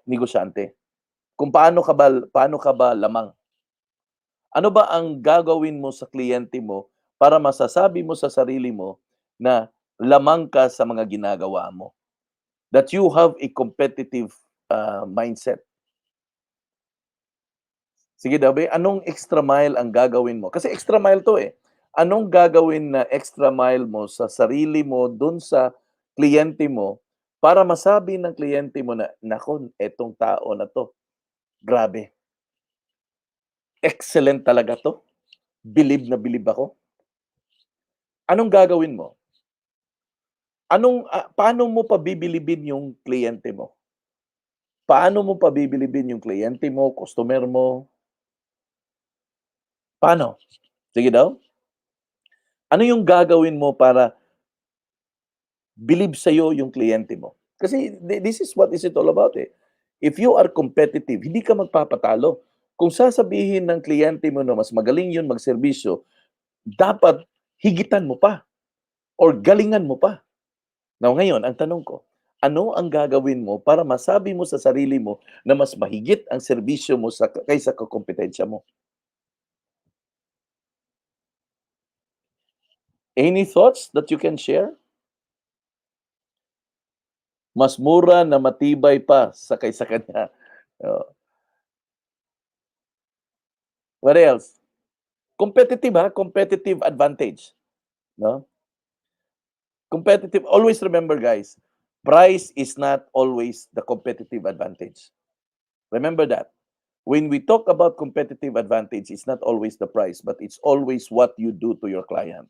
negosyante? Kung paano ka ba lamang? Ano ba ang gagawin mo sa kliyente mo para masasabi mo sa sarili mo na lamang ka sa mga ginagawa mo? That you have a competitive mindset. Sige daw, anong extra mile ang gagawin mo? Kasi extra mile to eh. Anong gagawin na extra mile mo sa sarili mo, dun sa kliyente mo, para masabi ng kliyente mo na, nako, etong tao na to, grabe, excellent talaga to. Bilib na bilib ako. Anong gagawin mo? Paano mo pabibilibin yung kliyente mo? Paano mo pabibilibin yung kliyente mo, customer mo? Paano? Sige daw. Ano yung gagawin mo para bilib sa'yo yung kliyente mo? Kasi this is what is it all about eh. If you are competitive, hindi ka magpapatalo. Kung sasabihin ng kliyente mo na mas magaling yun magserbisyo, dapat higitan mo pa or galingan mo pa. Now ngayon, ang tanong ko, ano ang gagawin mo para masabi mo sa sarili mo na mas mahigit ang serbisyo mo kaysa kakompetensya mo? Any thoughts that you can share? Mas mura na matibay pa sa kaysa kanya. What else? Competitive competitive advantage. No? Competitive, always remember guys, price is not always the competitive advantage. Remember that. When we talk about competitive advantage, it's not always the price, but it's always what you do to your client.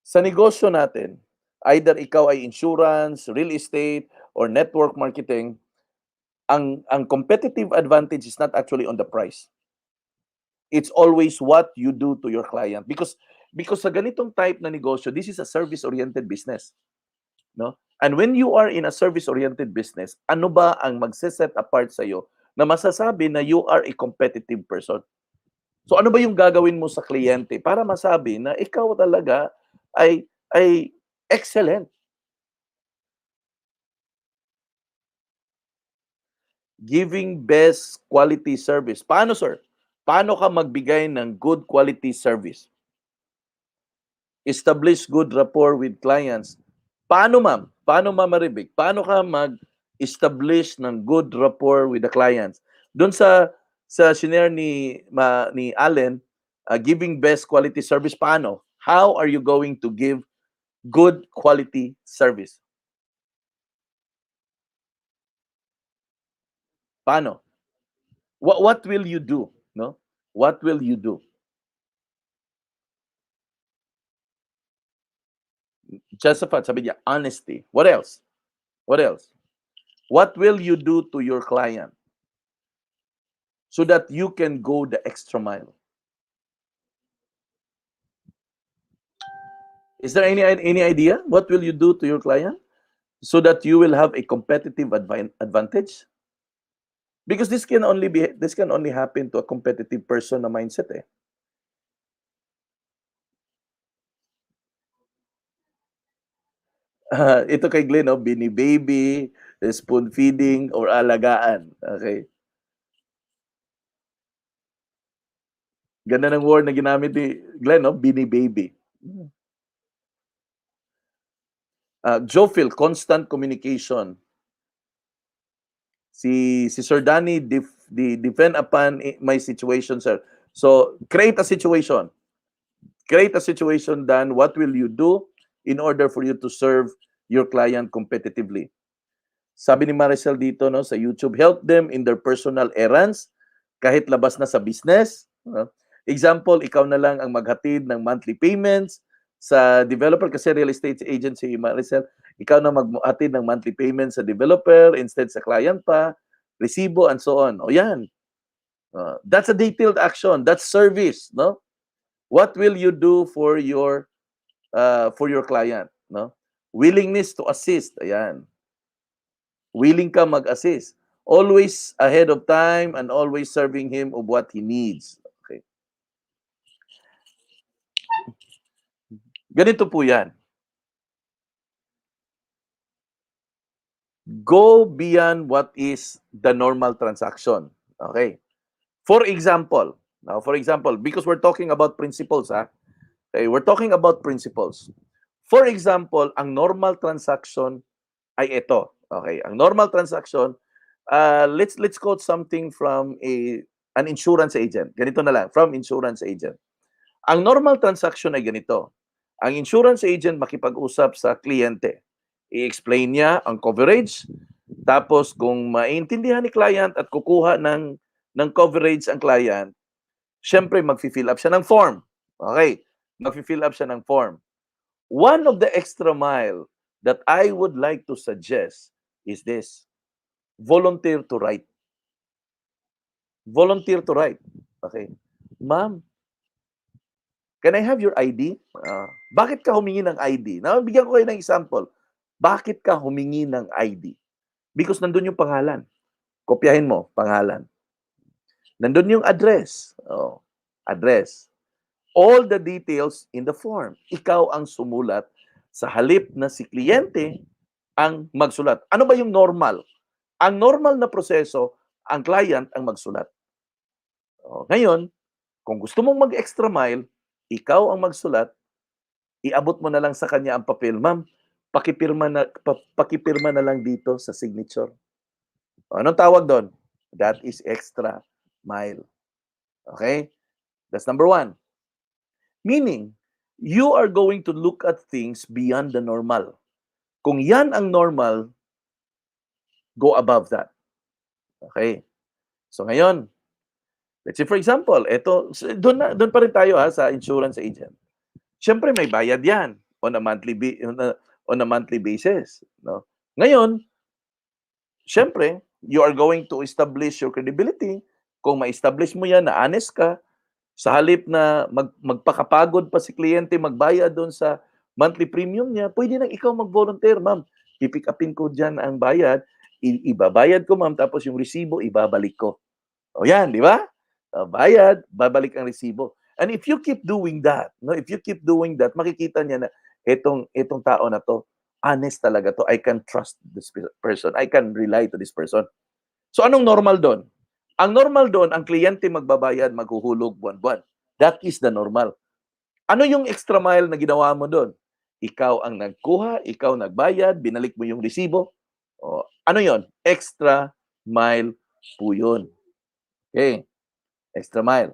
Sa negosyo natin, either ikaw ay insurance, real estate, or network marketing, ang competitive advantage is not actually on the price. It's always what you do to your client. Because sa ganitong type na negosyo, this is a service-oriented business. No? And when you are in a service-oriented business, ano ba ang magse-set apart sa'yo na masasabi na you are a competitive person? So ano ba yung gagawin mo sa kliyente para masabi na ikaw talaga ay excellent? Giving best quality service. Paano, sir? Paano ka magbigay ng good quality service? Establish good rapport with clients. Paano, ma'am? Paano, Ma'am Maribig? Paano ka mag-establish ng good rapport with the clients? Doon sa shinare ni Allen, giving best quality service, paano? How are you going to give good quality service? Paano? What will you do? No? What will you do? Josephat, sabi niya, honesty. What else? What else? What will you do to your client so that you can go the extra mile? Is there any idea? What will you do to your client so that you will have a competitive advantage? Because this can only happen to a competitive person na mindset eh. Ito kay Glenn, no? Bini-baby, spoon feeding, or alagaan. Okay. Ganda ng word na ginamit ni Glenn, no? Bini-baby. Jofil, constant communication. Si Sir Danny, defend upon my situation, sir. So, create a situation. Create a situation, Dan. What will you do in order for you to serve your client competitively? Sabi ni Maricel dito, no, sa YouTube, help them in their personal errands, kahit labas na sa business. Example, ikaw na lang ang maghatid ng monthly payments sa developer kasi real estate agency, Maricel, ikaw na maghatid ng monthly payments sa developer instead sa client pa, resibo, and so on. O yan. That's a detailed action. That's service, no? What will you do for your client, no? Willingness to assist. Ayan. Willing ka mag-assist. Always ahead of time and always serving him of what he needs. Okay. Ganito po yan. Go beyond what is the normal transaction. Okay. For example, because we're talking about principles, okay, we're talking about principles. For example, ang normal transaction ay ito. Okay, ang normal transaction, let's quote something from an insurance agent. Ganito na lang, from insurance agent. Ang normal transaction ay ganito. Ang insurance agent makipag-usap sa kliyente. I-explain niya ang coverage, tapos kung maintindihan ni client at kukuha ng coverage ang client, syempre mag-fill up siya ng form. Okay, mag-fill up siya ng form. One of the extra mile that I would like to suggest is this. Volunteer to write. Volunteer to write. Okay. Ma'am, can I have your ID? Bakit ka humingi ng ID? Bigyan ko kayo ng example. Bakit ka humingi ng ID? Because nandun yung pangalan. Kopyahin mo, pangalan. Nandun yung address. Address. All the details in the form. Ikaw ang sumulat sa halip na si kliyente ang magsulat. Ano ba yung normal? Ang normal na proseso, ang client ang magsulat. Ngayon, kung gusto mong mag-extra mile, ikaw ang magsulat, iabot mo na lang sa kanya ang papel. Ma'am, pakipirma na lang dito sa signature. Anong tawag doon? That is extra mile. Okay? That's number one. Meaning, you are going to look at things beyond the normal. Kung yan ang normal, go above that. Okay? So ngayon, let's say for example, doon pa rin tayo sa insurance agent. Siyempre may bayad yan on a monthly basis, no? Ngayon, siyempre, you are going to establish your credibility. Kung ma-establish mo yan na honest ka, sa halip na magpakapagod pa si kliyente magbayad doon sa monthly premium niya, pwede nang ikaw mag-volunteer, ma'am. Pipick upin ko dyan ang bayad, ibabayad ko, ma'am, tapos yung resibo, ibabalik ko. O yan, di ba? Bayad, babalik ang resibo. And if you keep doing that, no, makikita niya na itong tao na to, honest talaga to. I can trust this person. I can rely to this person. So anong normal doon? Ang normal doon, ang kliyente magbabayad, maghuhulog buwan-buwan. That is the normal. Ano yung extra mile na ginawa mo doon? Ikaw ang nagkuha, ikaw nagbayad, binalik mo yung resibo. O, ano yon? Extra mile po yun. Okay, extra mile.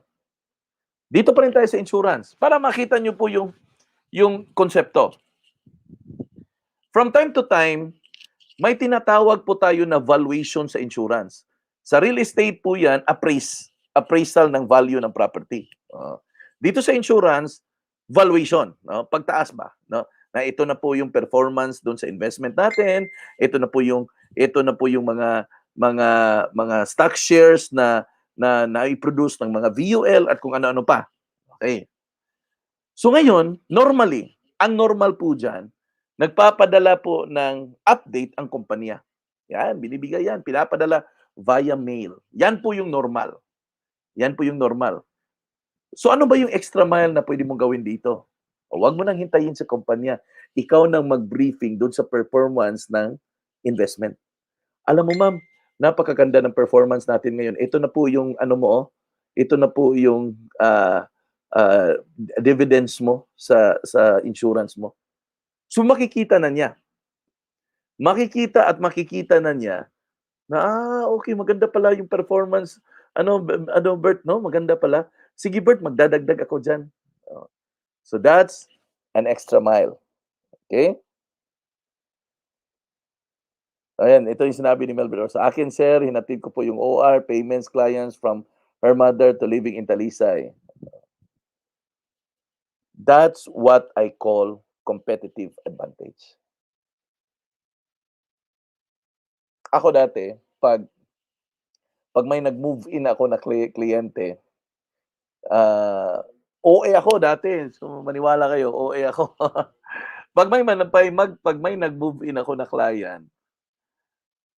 Dito pa rin tayo sa insurance para makita nyo po yung konsepto. From time to time, may tinatawag po tayo na valuation sa insurance. Sa real estate po yan, appraisal ng value ng property. Dito sa insurance, valuation, no? Pagtaas ba, no? Na ito na po yung performance doon sa investment natin, ito na po yung mga stock shares na i-produce ng mga VUL at kung ano-ano pa. Okay. So ngayon, normally, ang normal po diyan, nagpapadala po ng update ang kumpanya. Yan, binibigay yan, pinapadala via mail. Yan po yung normal. Yan po yung normal. So ano ba yung extra mile na pwede mong gawin dito? O, wag mo nang hintayin sa kumpanya. Ikaw nang mag-briefing doon sa performance ng investment. Alam mo ma'am, napakaganda ng performance natin ngayon. Ito na po yung ano mo, ito na po yung dividends mo sa insurance mo. So makikita na niya. Makikita na niya na okay, maganda pala yung performance. Ano Bert, no? Maganda pala. Sige Bert, magdadagdag ako diyan. So that's an extra mile. Okay? Ayan, ito yung sinabi ni Melvin. Sa akin, sir, hinatid ko po yung OR, payments clients from her mother to living in Talisay. That's what I call competitive advantage. Ako dati, pag may nag-move in ako na kliyente, OA ako dati. So maniwala kayo, OA ako. pag may nag-move in ako na client,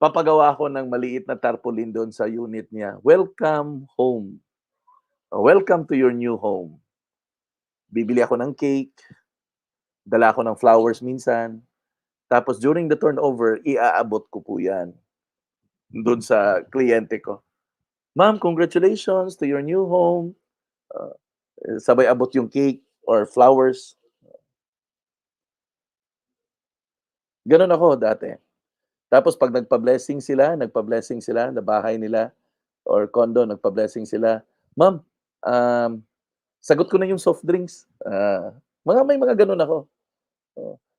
papagawa ako ng maliit na tarpaulin doon sa unit niya. Welcome home. Welcome to your new home. Bibili ako ng cake, dala ako ng flowers minsan. Tapos during the turnover, iaabot ko po yan doon sa kliyente ko. Ma'am, congratulations to your new home. Sabay abot yung cake or flowers. Ganun ako dati. Tapos pag nagpa-blessing sila na bahay nila or condo, nagpa-blessing sila. Ma'am, sagot ko na yung soft drinks. May mga ganun ako.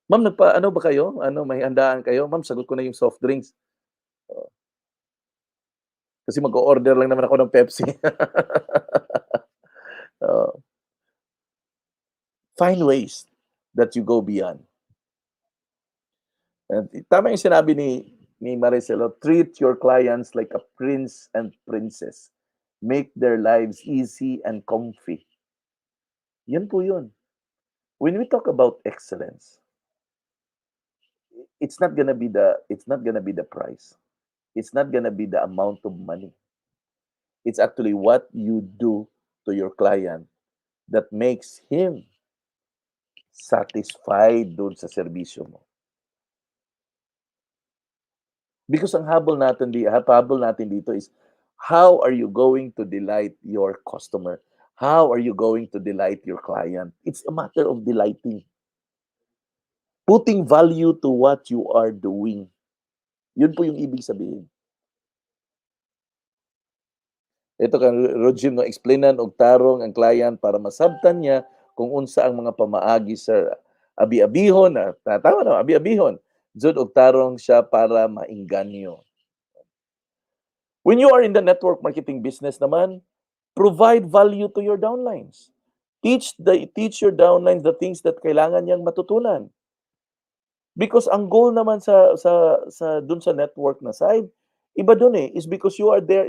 Ma'am, ano ba kayo? May handaan kayo? Ma'am, sagot ko na yung soft drinks. Kasi mag-o-order lang naman ako ng Pepsi. Find ways that you go beyond. And tama yung sinabi ni Maricelo, treat your clients like a prince and princess. Make their lives easy and comfy. Yan po yun. When we talk about excellence, it's not gonna be the price. It's not gonna be the amount of money. It's actually what you do to your client that makes him satisfied doon sa serbisyo mo. Because ang habol natin dito is, how are you going to delight your customer? How are you going to delight your client? It's a matter of delighting. Putting value to what you are doing. Yun po yung ibig sabihin. Ito kan Rojim, no, explainan og tarong ang client para masabtan niya kung unsa ang mga pamaagi sa abi-abihon, tama na, abi-abihon. Jud og tarong siya para maingganyo. When you are in the network marketing business naman, provide value to your downlines. Teach your downlines the things that kailangan niyang matutunan. Because ang goal naman sa dun sa network na side, iba dun is because you are there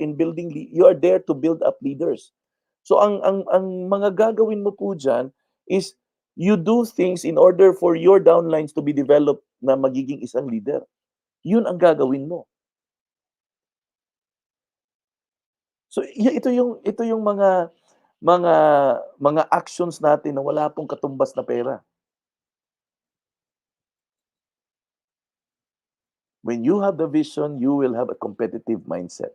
to build up leaders. So ang mga gagawin mo po diyan is you do things in order for your downlines to be developed na magiging isang leader. Yun ang gagawin mo. So ito yung mga actions natin na wala pong katumbas na pera. When you have the vision, you will have a competitive mindset.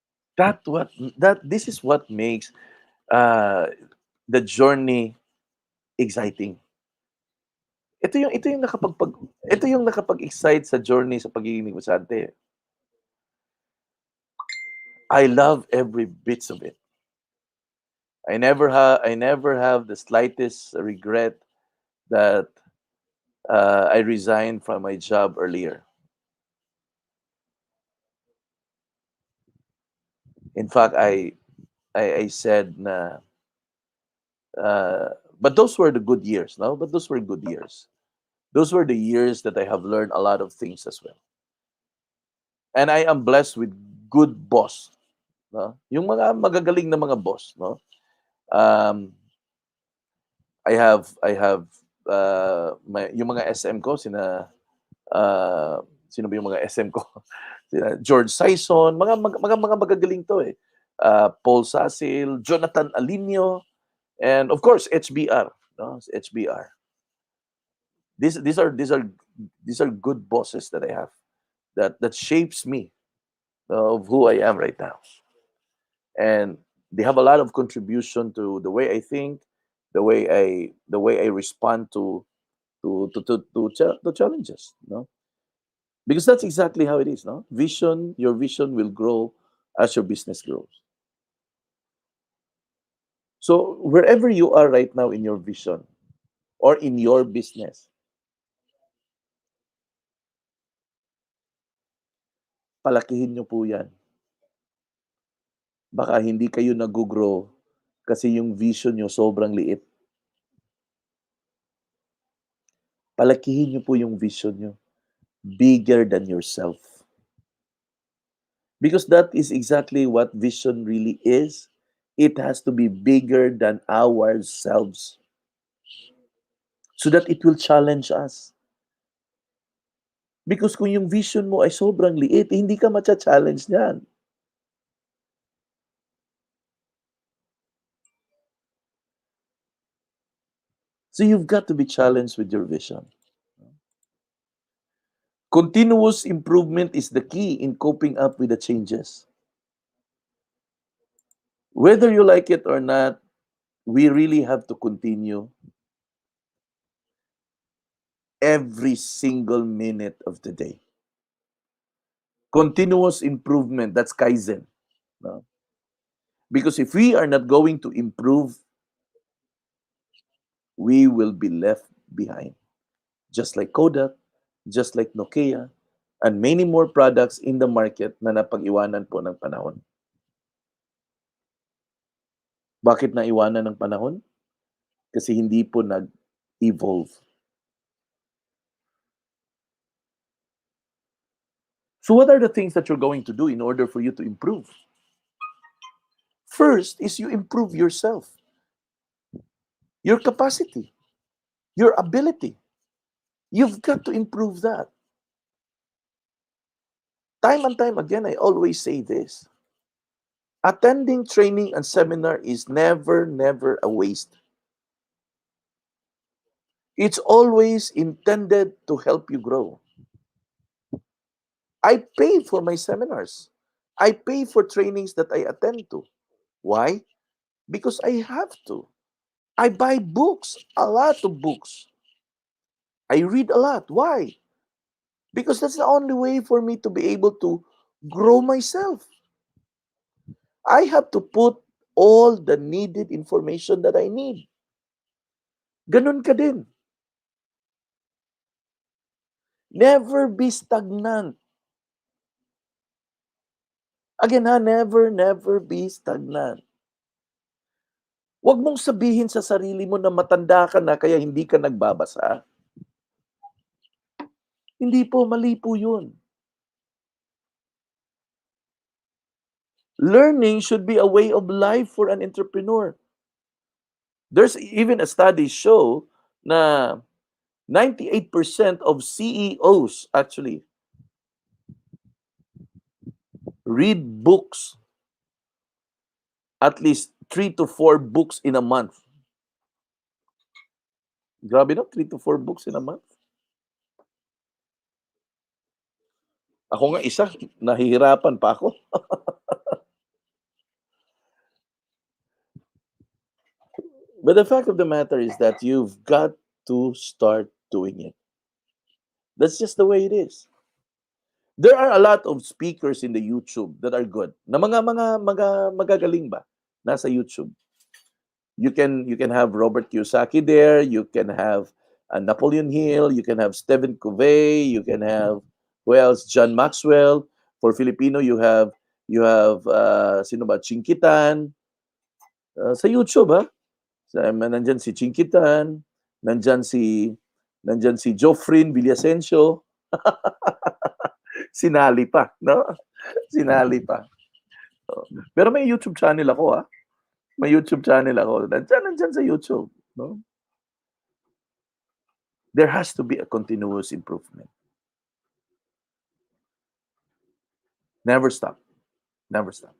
That what that this is what makes uh, the journey exciting. Ito yung nakapag-excite sa journey sa pagiging negosyante. I love every bits of it. I never have the slightest regret that I resigned from my job earlier. In fact, I said na uh, but those were the good years, no? But those were good years. Those were the years that I have learned a lot of things as well. And I am blessed with good boss, no? Yung mga magagaling na mga boss, no? Um, yung mga SM ko sino ba yung mga SM ko? Sina George Sison, mga magagaling to eh. Paul Sasil, Jonathan Alinio, and of course HBR, no? HBR. These these are these are these are good bosses that I have that shapes me of who I am right now. And they have a lot of contribution to the way I think, the way I respond to challenges, no? Because that's exactly how it is, no? Your vision will grow as your business grows. So wherever you are right now in your vision or in your business, palakihin nyo po yan. Baka hindi kayo nag-grow kasi yung vision nyo sobrang liit. Palakihin nyo po yung vision nyo. Bigger than yourself. Because that is exactly what vision really is. It has to be bigger than ourselves. So that it will challenge us. Because kung yung vision mo ay sobrang liit, hindi ka matcha-challenge niyan. So you've got to be challenged with your vision. Continuous improvement is the key in coping up with the changes. Whether you like it or not, we really have to continue every single minute of the day. Continuous improvement, that's Kaizen. No? Because if we are not going to improve, we will be left behind. Just like Kodak, just like Nokia, and many more products in the market na napag-iwanan po ng panahon. Bakit naiwanan ng panahon? Kasi hindi po nag-evolve. So what are the things that you're going to do in order for you to improve? First is you improve yourself. Your capacity, your ability. You've got to improve that. Time and time again, I always say this. Attending training and seminar is never a waste. It's always intended to help you grow. I pay for my seminars. I pay for trainings that I attend to. Why? Because I have to. I buy books, a lot of books. I read a lot. Why? Because that's the only way for me to be able to grow myself. I have to put all the needed information that I need. Ganun ka din. Never be stagnant. Again ha, never be stagnant. Huwag mong sabihin sa sarili mo na matanda ka na kaya hindi ka nagbabasa. Hindi po, mali po yun. Learning should be a way of life for an entrepreneur. There's even a study show na 98% of CEOs actually read books, at least 3 to 4 books in a month. Grabe no, 3 to 4 books in a month. Ako nga isa, nahihirapan pa ako. But the fact of the matter is that you've got to start doing it. That's just the way it is. There are a lot of speakers in the YouTube that are good. Na magagaling ba nasa YouTube. You can have Robert Kiyosaki there, you can have Napoleon Hill, you can have Stephen Covey, you can have who else? John Maxwell. For Filipino, you have sino ba? Chinkitan. Sa YouTube ha. Nandyan si Chinkitan, nandyan si nandyan si Joffrin Villasencio, sinali pa, no? Sinali pa. Pero may YouTube channel ako ha. May YouTube channel ako. Nandyan sa YouTube, no? There has to be a continuous improvement. Never stop. Never stop.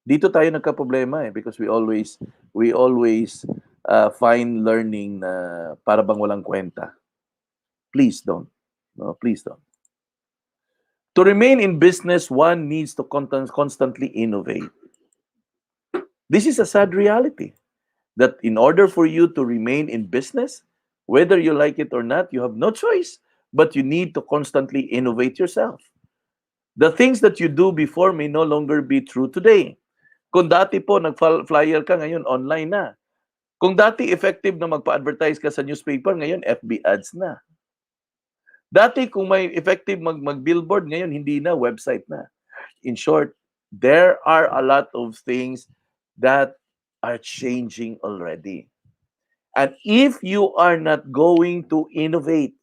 Dito tayo nagka-problema because we always find learning na para bang walang kwenta. Please don't. No, please don't. To remain in business, one needs to constantly innovate. This is a sad reality that in order for you to remain in business, whether you like it or not, you have no choice, but you need to constantly innovate yourself. The things that you do before may no longer be true today. Kung dati po nag-flyer ka, ngayon online na. Kung dati effective na magpa-advertise ka sa newspaper, ngayon FB ads na. Dati kung may effective mag-billboard, ngayon hindi na, website na. In short, there are a lot of things that are changing already. And if you are not going to innovate,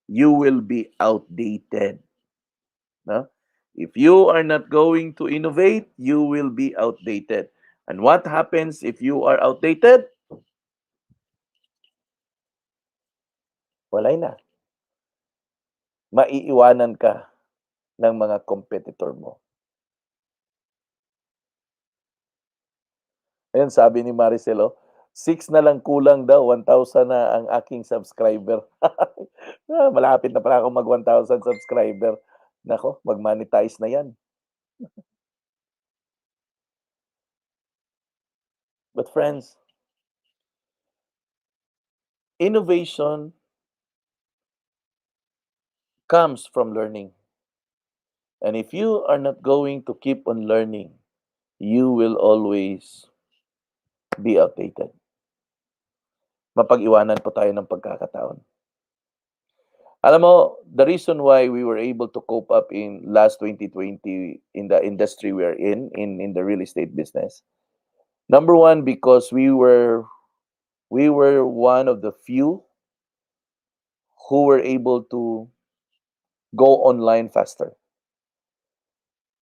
you will be outdated. No? If you are not going to innovate, you will be outdated. And what happens if you are outdated? Walay na. Maiiwanan ka ng mga competitor mo. Ayan, sabi ni Maricelo, 6 na lang kulang daw, 1,000 na ang aking subscriber. Malapit na pala ako mag 1,000 subscriber. Nako, mag-monetize na yan. But friends, innovation comes from learning. And if you are not going to keep on learning, you will always be outdated. Mapag-iwanan po tayo ng pagkakataon. Alam mo, the reason why we were able to cope up in last 2020 in the industry we are in the real estate business. Number one, because we were one of the few who were able to go online faster.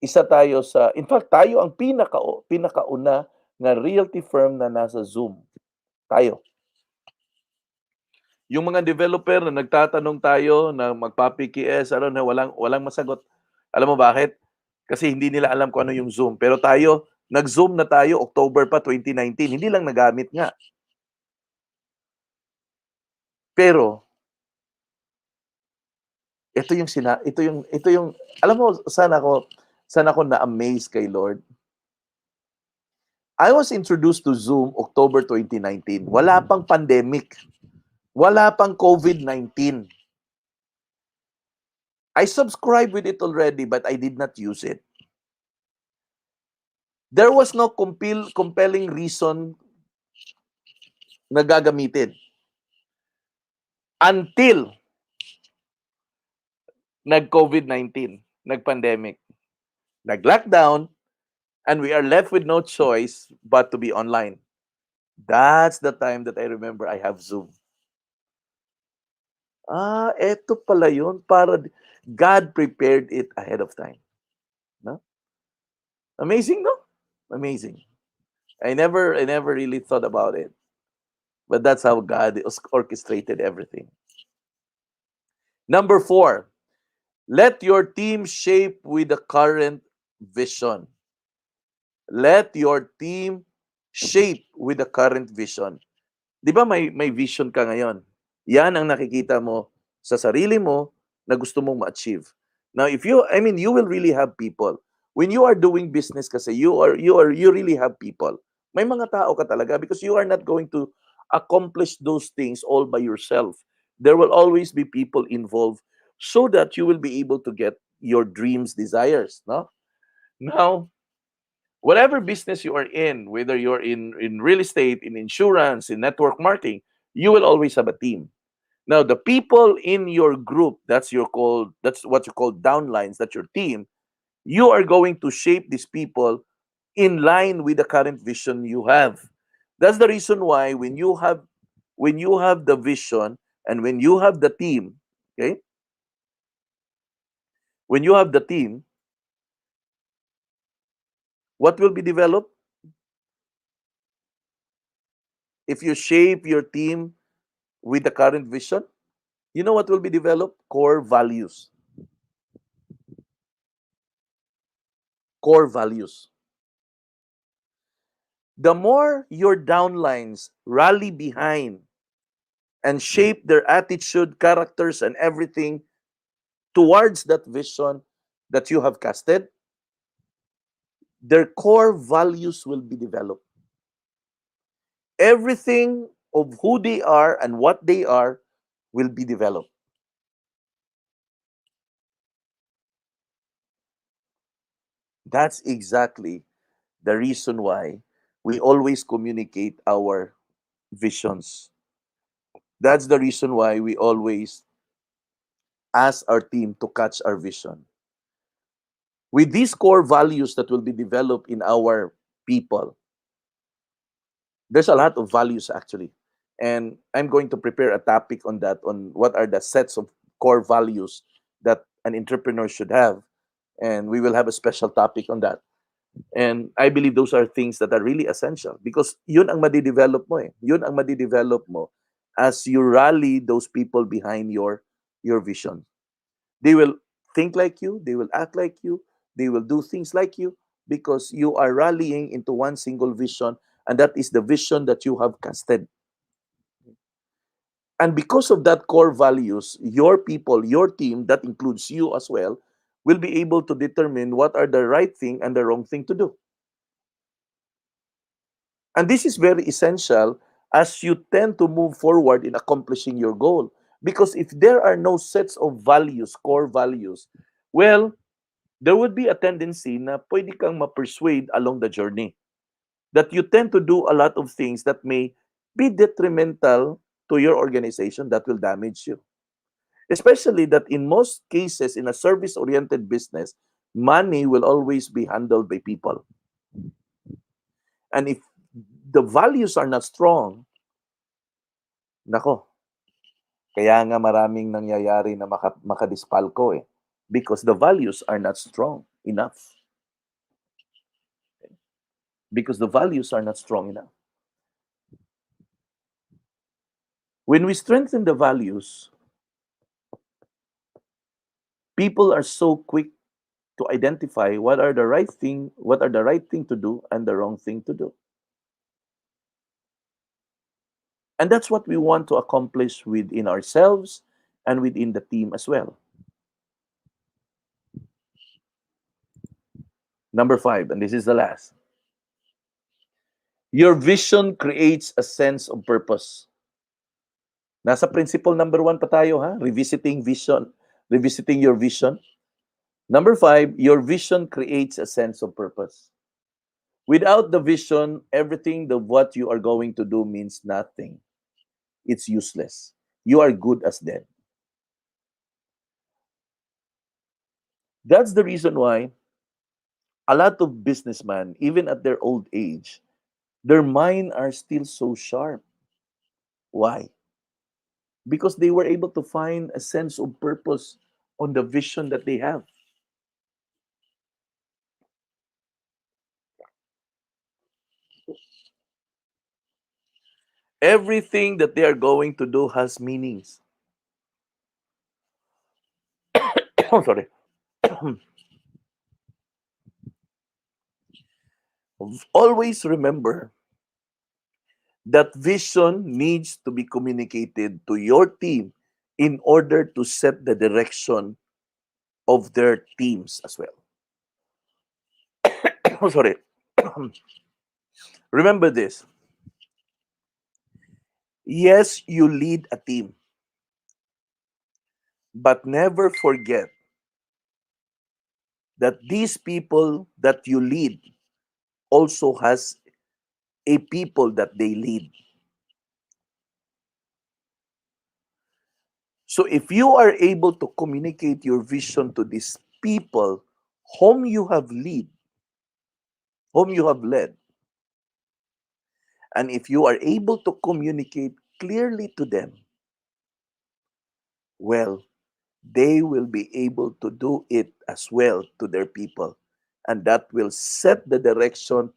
Isa tayo in fact, tayo ang pinakauna na realty firm na nasa Zoom. Tayo. Yung mga developer na nagtatanong tayo na magpa-PKS, na walang masagot. Alam mo bakit? Kasi hindi nila alam kung ano yung Zoom. Pero tayo, nag-Zoom na tayo October pa 2019. Hindi lang nagamit nga. Pero ito yung alam mo saan ako na-amaze kay Lord. I was introduced to Zoom October 2019. Wala pang pandemic. Wala pang COVID-19. I subscribed with it already, but I did not use it. There was no compelling reason na gagamitin. Until nag-COVID-19, nag-pandemic, nag-lockdown, and we are left with no choice but to be online. That's the time that I remember I have Zoom. Eto pala yun. God prepared it ahead of time. No? Amazing, no? Amazing. I never really thought about it. But that's how God orchestrated everything. Number 4, let your team shape with the current vision. Let your team shape with the current vision. Di ba may vision ka ngayon? Yan ang nakikita mo sa sarili mo na gusto mong ma-achieve. Now, you will really have people When you are doing business kasi, you really have people. May mga tao ka talaga because you are not going to accomplish those things all by yourself. There will always be people involved so that you will be able to get your dreams, desires, no? Now, whatever business you are in, whether you're in real estate, in insurance, in network marketing, you will always have a team. Now, the people in your group, that's what you call downlines, that's your team. You are going to shape these people in line with the current vision you have. That's the reason why when you have the vision and when you have the team, okay? When you have the team, what will be developed? If you shape your team with the current vision, you know what will be developed? Core values. Core values. The more your downlines rally behind and shape their attitude, characters, and everything towards that vision that you have casted, their core values will be developed. Everything of who they are and what they are will be developed. That's exactly the reason why we always communicate our visions. That's the reason why we always ask our team to catch our vision. With these core values that will be developed in our people, there's a lot of values actually. And I'm going to prepare a topic on that, on what are the sets of core values that an entrepreneur should have. And we will have a special topic on that. And I believe those are things that are really essential because yun ang madidevelop mo eh. Yun ang madidevelop mo as you rally those people behind your vision. They will think like you, they will act like you, they will do things like you because you are rallying into one single vision, and that is the vision that you have casted. And because of that core values, your people, your team, that includes you as well, will be able to determine what are the right thing and the wrong thing to do. And this is very essential as you tend to move forward in accomplishing your goal. Because if there are no sets of values, core values, well, there would be a tendency na pwede kang ma-persuade along the journey. That you tend to do a lot of things that may be detrimental to your organization that will damage you. Especially that in most cases, in a service-oriented business, money will always be handled by people. And if the values are not strong, nako, kaya nga maraming nangyayari na makadispalko eh. Because the values are not strong enough. Because the values are not strong enough. When we strengthen the values, people are so quick to identify what are the right thing to do and the wrong thing to do. And that's what we want to accomplish within ourselves and within the team as well. Number 5, and this is the last. Your vision creates a sense of purpose. Nasa principle number 1 pa tayo ha, revisiting vision, revisiting your vision. Number 5, your vision creates a sense of purpose. Without the vision, everything what you are going to do means nothing. It's useless. You are good as dead. That's the reason why a lot of businessmen, even at their old age, their mind are still so sharp. Why? Because they were able to find a sense of purpose on the vision that they have. Everything that they are going to do has meanings. Oh, sorry. Always remember that vision needs to be communicated to your team in order to set the direction of their teams as well. sorry. Remember this. Yes, you lead a team, but never forget that these people that you lead also has a people that they lead. So if you are able to communicate your vision to these people whom you have led, and if you are able to communicate clearly to them, well, they will be able to do it as well to their people. And that will set the direction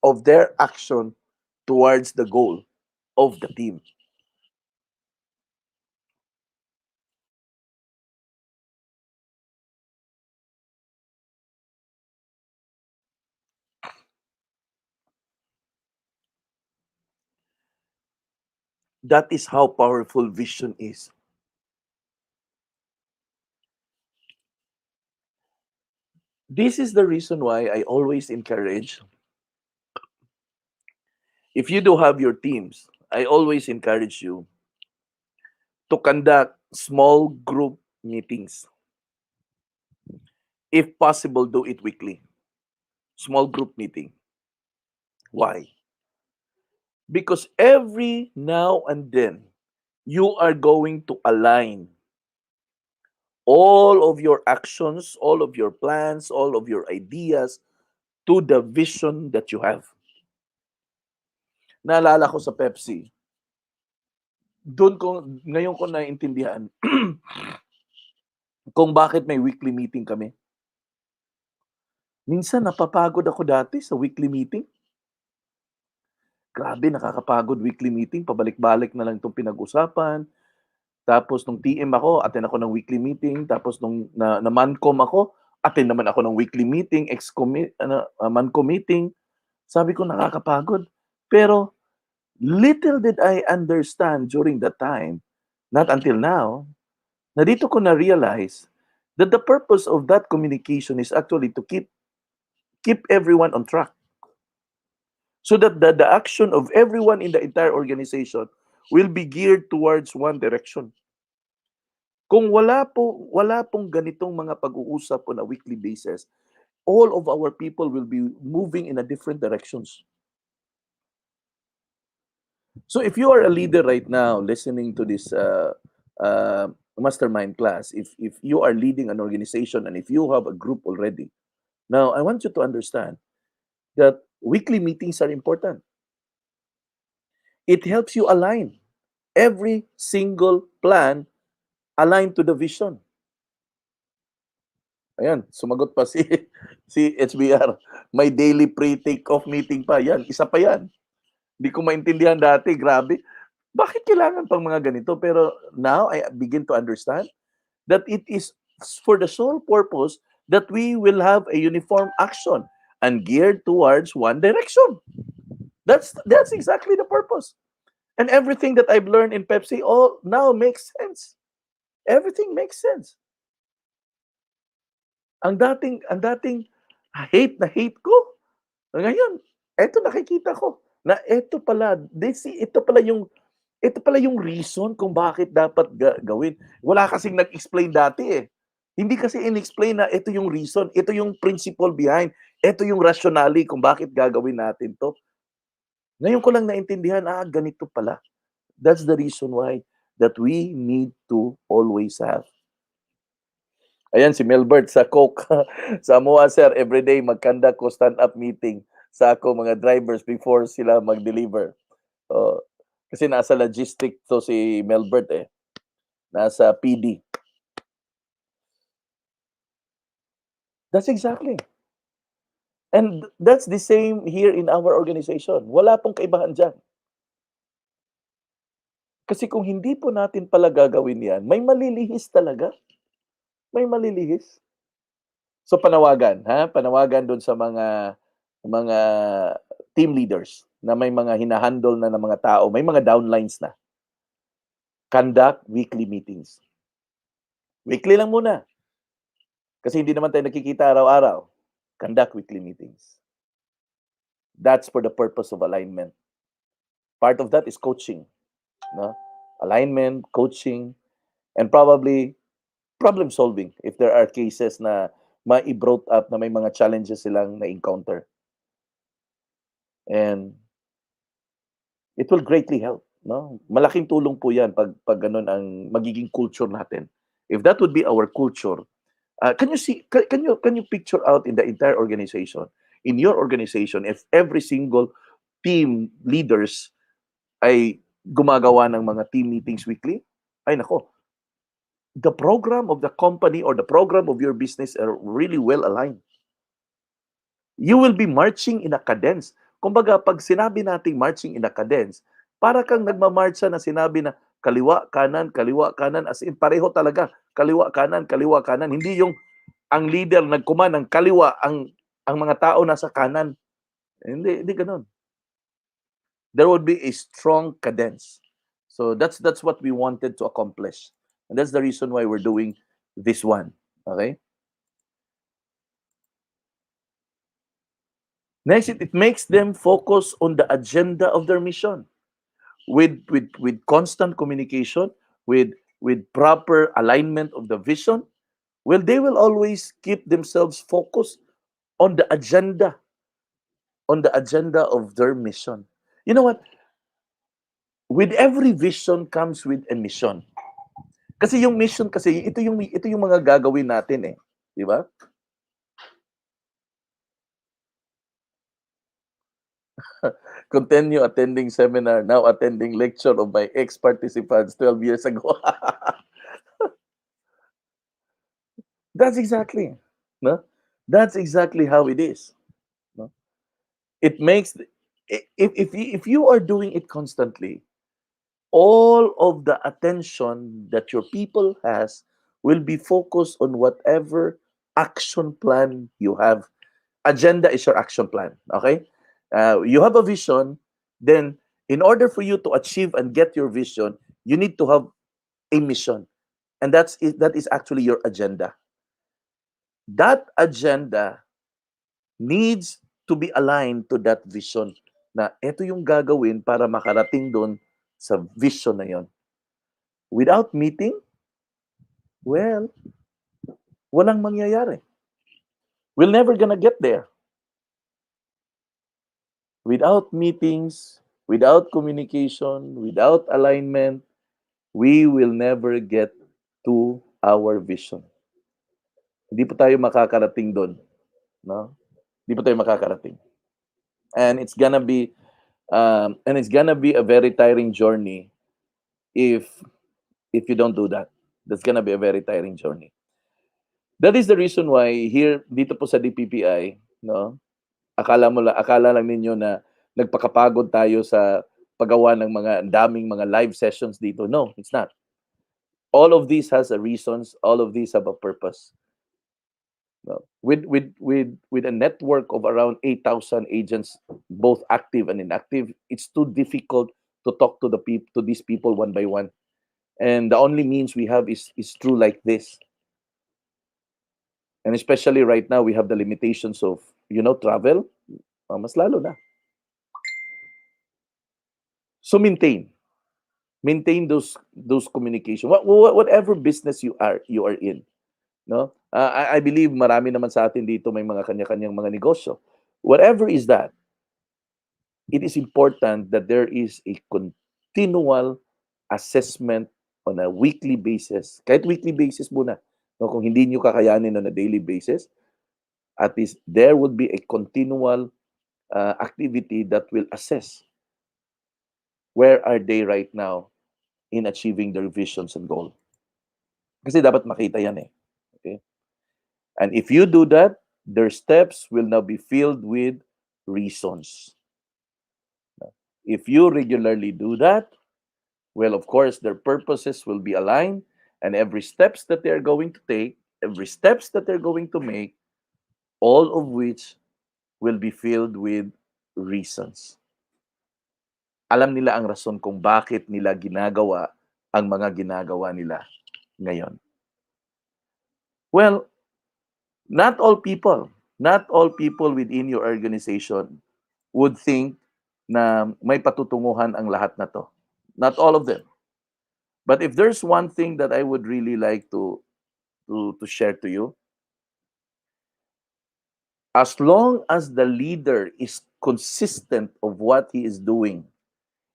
of their action towards the goal of the team. That is how powerful vision is. This is the reason why I always encourage, if you do have your teams, I always encourage you to conduct small group meetings. If possible, do it weekly. Small group meeting. Why? Because every now and then, you are going to align all of your actions, all of your plans, all of your ideas to the vision that you have. Naalala ko sa Pepsi, ngayon ko naintindihan kung bakit may weekly meeting kami. Minsan napapagod ako dati sa weekly meeting. Grabe, nakakapagod weekly meeting. Pabalik-balik na lang itong pinag-usapan. Tapos nung TM ako, attend ako ng weekly meeting. Tapos nung na Mancom ako, attend naman ako ng weekly meeting, Mancom meeting. Sabi ko, nakakapagod. Pero little did I understand during that time, not until now, na dito ko na-realize that the purpose of that communication is actually to keep everyone on track. So that the action of everyone in the entire organization will be geared towards one direction. Kung wala pong ganitong mga pag-uusap on a weekly basis, all of our people will be moving in a different directions. So if you are a leader right now listening to this mastermind class, if you are leading an organization and if you have a group already, now I want you to understand that weekly meetings are important. It helps you align every single plan aligned to the vision. Ayan, sumagot pa si si HBR. May daily pre-take-off meeting pa. Yan, isa pa yan. Hindi ko maintindihan dati, grabe. Bakit kailangan pang mga ganito? Pero now, I begin to understand that it is for the sole purpose that we will have a uniform action and geared towards one direction. That's exactly the purpose. And everything that I've learned in Pepsi all now makes sense. Everything makes sense. Ang dating hate ko, ngayon, eto nakikita ko na ito pala yung reason kung bakit dapat gawin. Wala kasing nag-explain dati eh. Hindi kasi in-explain na ito yung reason, ito yung principle behind, ito yung rationale kung bakit gagawin natin to. Ngayon ko lang naintindihan, ganito pala. That's the reason why that we need to always have. Ayan, si Melbert sa Coke. Sa Moa, sir, everyday mag-conduct ko stand-up meeting sa ako mga drivers before sila mag-deliver. Kasi nasa logistic to si Melbert eh. Nasa PD. That's exactly. And that's the same here in our organization. Wala pong kaibahan dyan. Kasi kung hindi po natin pala gagawin yan, may malilihis talaga. May malilihis. So panawagan, panawagan doon sa mga team leaders na may mga hinahandle na ng mga tao, may mga downlines na. Conduct weekly meetings. Weekly lang muna. Kasi hindi naman tayo nakikita araw-araw. Conduct weekly meetings. That's for the purpose of alignment. Part of that is coaching, no? Alignment, coaching, and probably problem solving if there are cases na ma-brought up na may mga challenges silang na-encounter. And it will greatly help, no? Malaking tulong po 'yan pag ganun ang magiging culture natin. If that would be our culture, can you see can you picture out in the entire organization, in your organization, if every single team leaders ay gumagawa ng mga team meetings weekly? Ay nako, the program of the company or the program of your business are really well aligned. You will be marching in a cadence. Kumbaga, pag sinabi nating marching in a cadence, para kang nagmamarcha na sinabi na kaliwa, kanan, as in pareho talaga. Kaliwa, kanan. Hindi yung ang leader nagkuman ng kaliwa, ang mga tao nasa kanan. Hindi ganun. There would be a strong cadence. So that's what we wanted to accomplish. And that's the reason why we're doing this one. Okay? Next, it makes them focus on the agenda of their mission with constant communication, with proper alignment of the vision. Well, they will always keep themselves focused on the agenda of their mission. You know what? With every vision comes with a mission. Kasi yung mission kasi ito yung mga gagawin natin eh, di ba? Continue attending seminar, now attending lecture of my ex-participants 12 years ago. That's exactly, no? That's exactly how it is. No? It makes, if you are doing it constantly, all of the attention that your people has will be focused on whatever action plan you have. Agenda is your action plan, okay? You have a vision, then in order for you to achieve and get your vision, you need to have a mission. And that is actually your agenda. That agenda needs to be aligned to that vision na ito yung gagawin para makarating doon sa vision na yon. Without meeting, well, walang mangyayari. We're never gonna get there. Without meetings, without communication, without alignment, we will never get to our vision. Hindi po tayo makakarating doon, no? Hindi po tayo makakarating. And it's gonna be a very tiring journey if you don't do that. That's gonna be a very tiring journey. That is the reason why here dito po sa DPPI, no? Akala lang ninyo na nagpakapagod tayo sa paggawa ng mga daming mga live sessions dito. No, it's not. All of these has a reasons, all of these have a purpose. No. With a network of around 8,000 agents, both active and inactive, it's too difficult to talk to these people one by one. And the only means we have is through like this. And especially right now, we have the limitations of, travel. Mas lalo na. So maintain those communication. Whatever business you are in, no? I believe marami naman sa atin dito may mga kanya-kanyang mga negosyo. Whatever is that, it is important that there is a continual assessment on a weekly basis. Kahit weekly basis muna. No, kung hindi nyo kakayanin on a daily basis, at least there would be a continual activity that will assess where are they right now in achieving their visions and goal. Kasi dapat makita yan eh. Okay? And if you do that, their steps will now be filled with reasons. If you regularly do that, well, of course, their purposes will be aligned, and every steps that they're going to take, every steps that they're going to make, all of which will be filled with reasons. Alam nila ang rason kung bakit nila ginagawa ang mga ginagawa nila ngayon. Well, not all people within your organization would think na may patutunguhan ang lahat na to. Not all of them. But if there's one thing that I would really like to share to you, as long as the leader is consistent of what he is doing,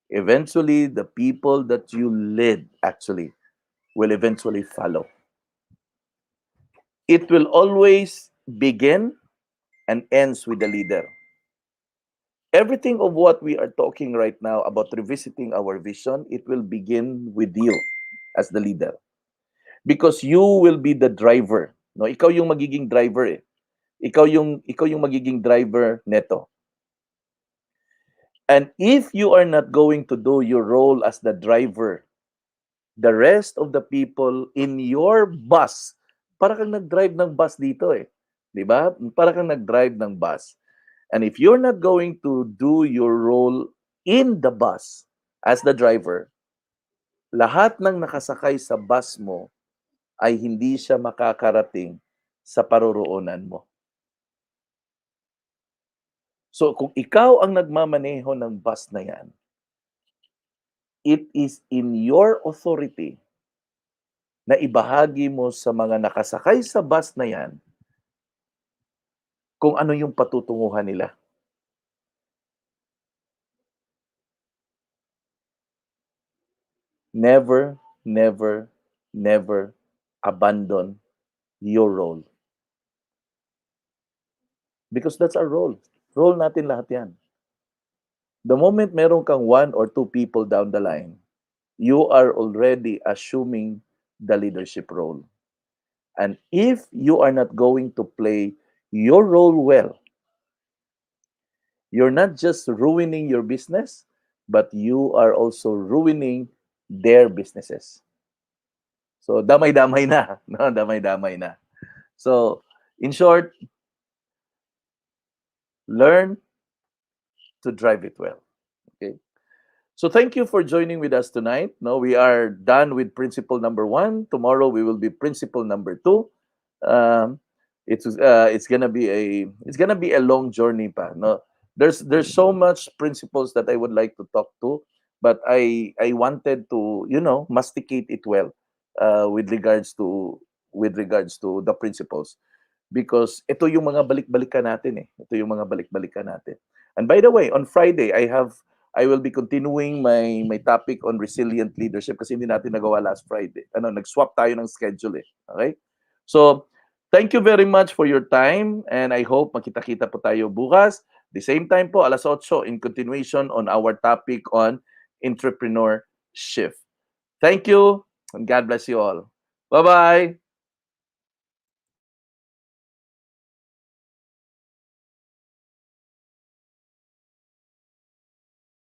eventually the people that you lead actually will eventually follow. It will always begin and ends with the leader. Everything of what we are talking right now about revisiting our vision, it will begin with you as the leader. Because you will be the driver. No, ikaw yung magiging driver eh. Ikaw yung magiging driver neto. And if you are not going to do your role as the driver, the rest of the people in your bus, para kang nag-drive ng bus dito eh. 'Di ba? Para kang nag-drive ng bus. And if you're not going to do your role in the bus as the driver, lahat ng nakasakay sa bus mo ay hindi siya makakarating sa paroroonan mo. So kung ikaw ang nagmamaneho ng bus na yan, it is in your authority na ibahagi mo sa mga nakasakay sa bus na yan kung ano yung patutunguhan nila. Never, never, never abandon your role. Because that's our role. Role natin lahat yan. The moment meron kang one or two people down the line, you are already assuming the leadership role. And if you are not going to play your role well, you're not just ruining your business, but you are also ruining their businesses. So, damay-damay na. No? Damay-damay na. So, in short, learn to drive it well. Okay? So, thank you for joining with us tonight. No, we are done with principle number 1. Tomorrow, we will be principle number 2. It's gonna be a long journey pa. No, there's so much principles that I would like to talk to, but I wanted to masticate it well with regards to the principles, because ito yung mga balik-balikan natin eh. Ito yung mga balik-balikan natin. And by the way, on Friday I will be continuing my topic on resilient leadership kasi hindi natin nagawa last Friday. Nag-swap tayo ng schedule eh. Okay? So, thank you very much for your time, and I hope makita-kita po tayo bukas. The same time po, 8:00 in continuation on our topic on Entrepreneur Shift. Thank you, and God bless you all. Bye-bye!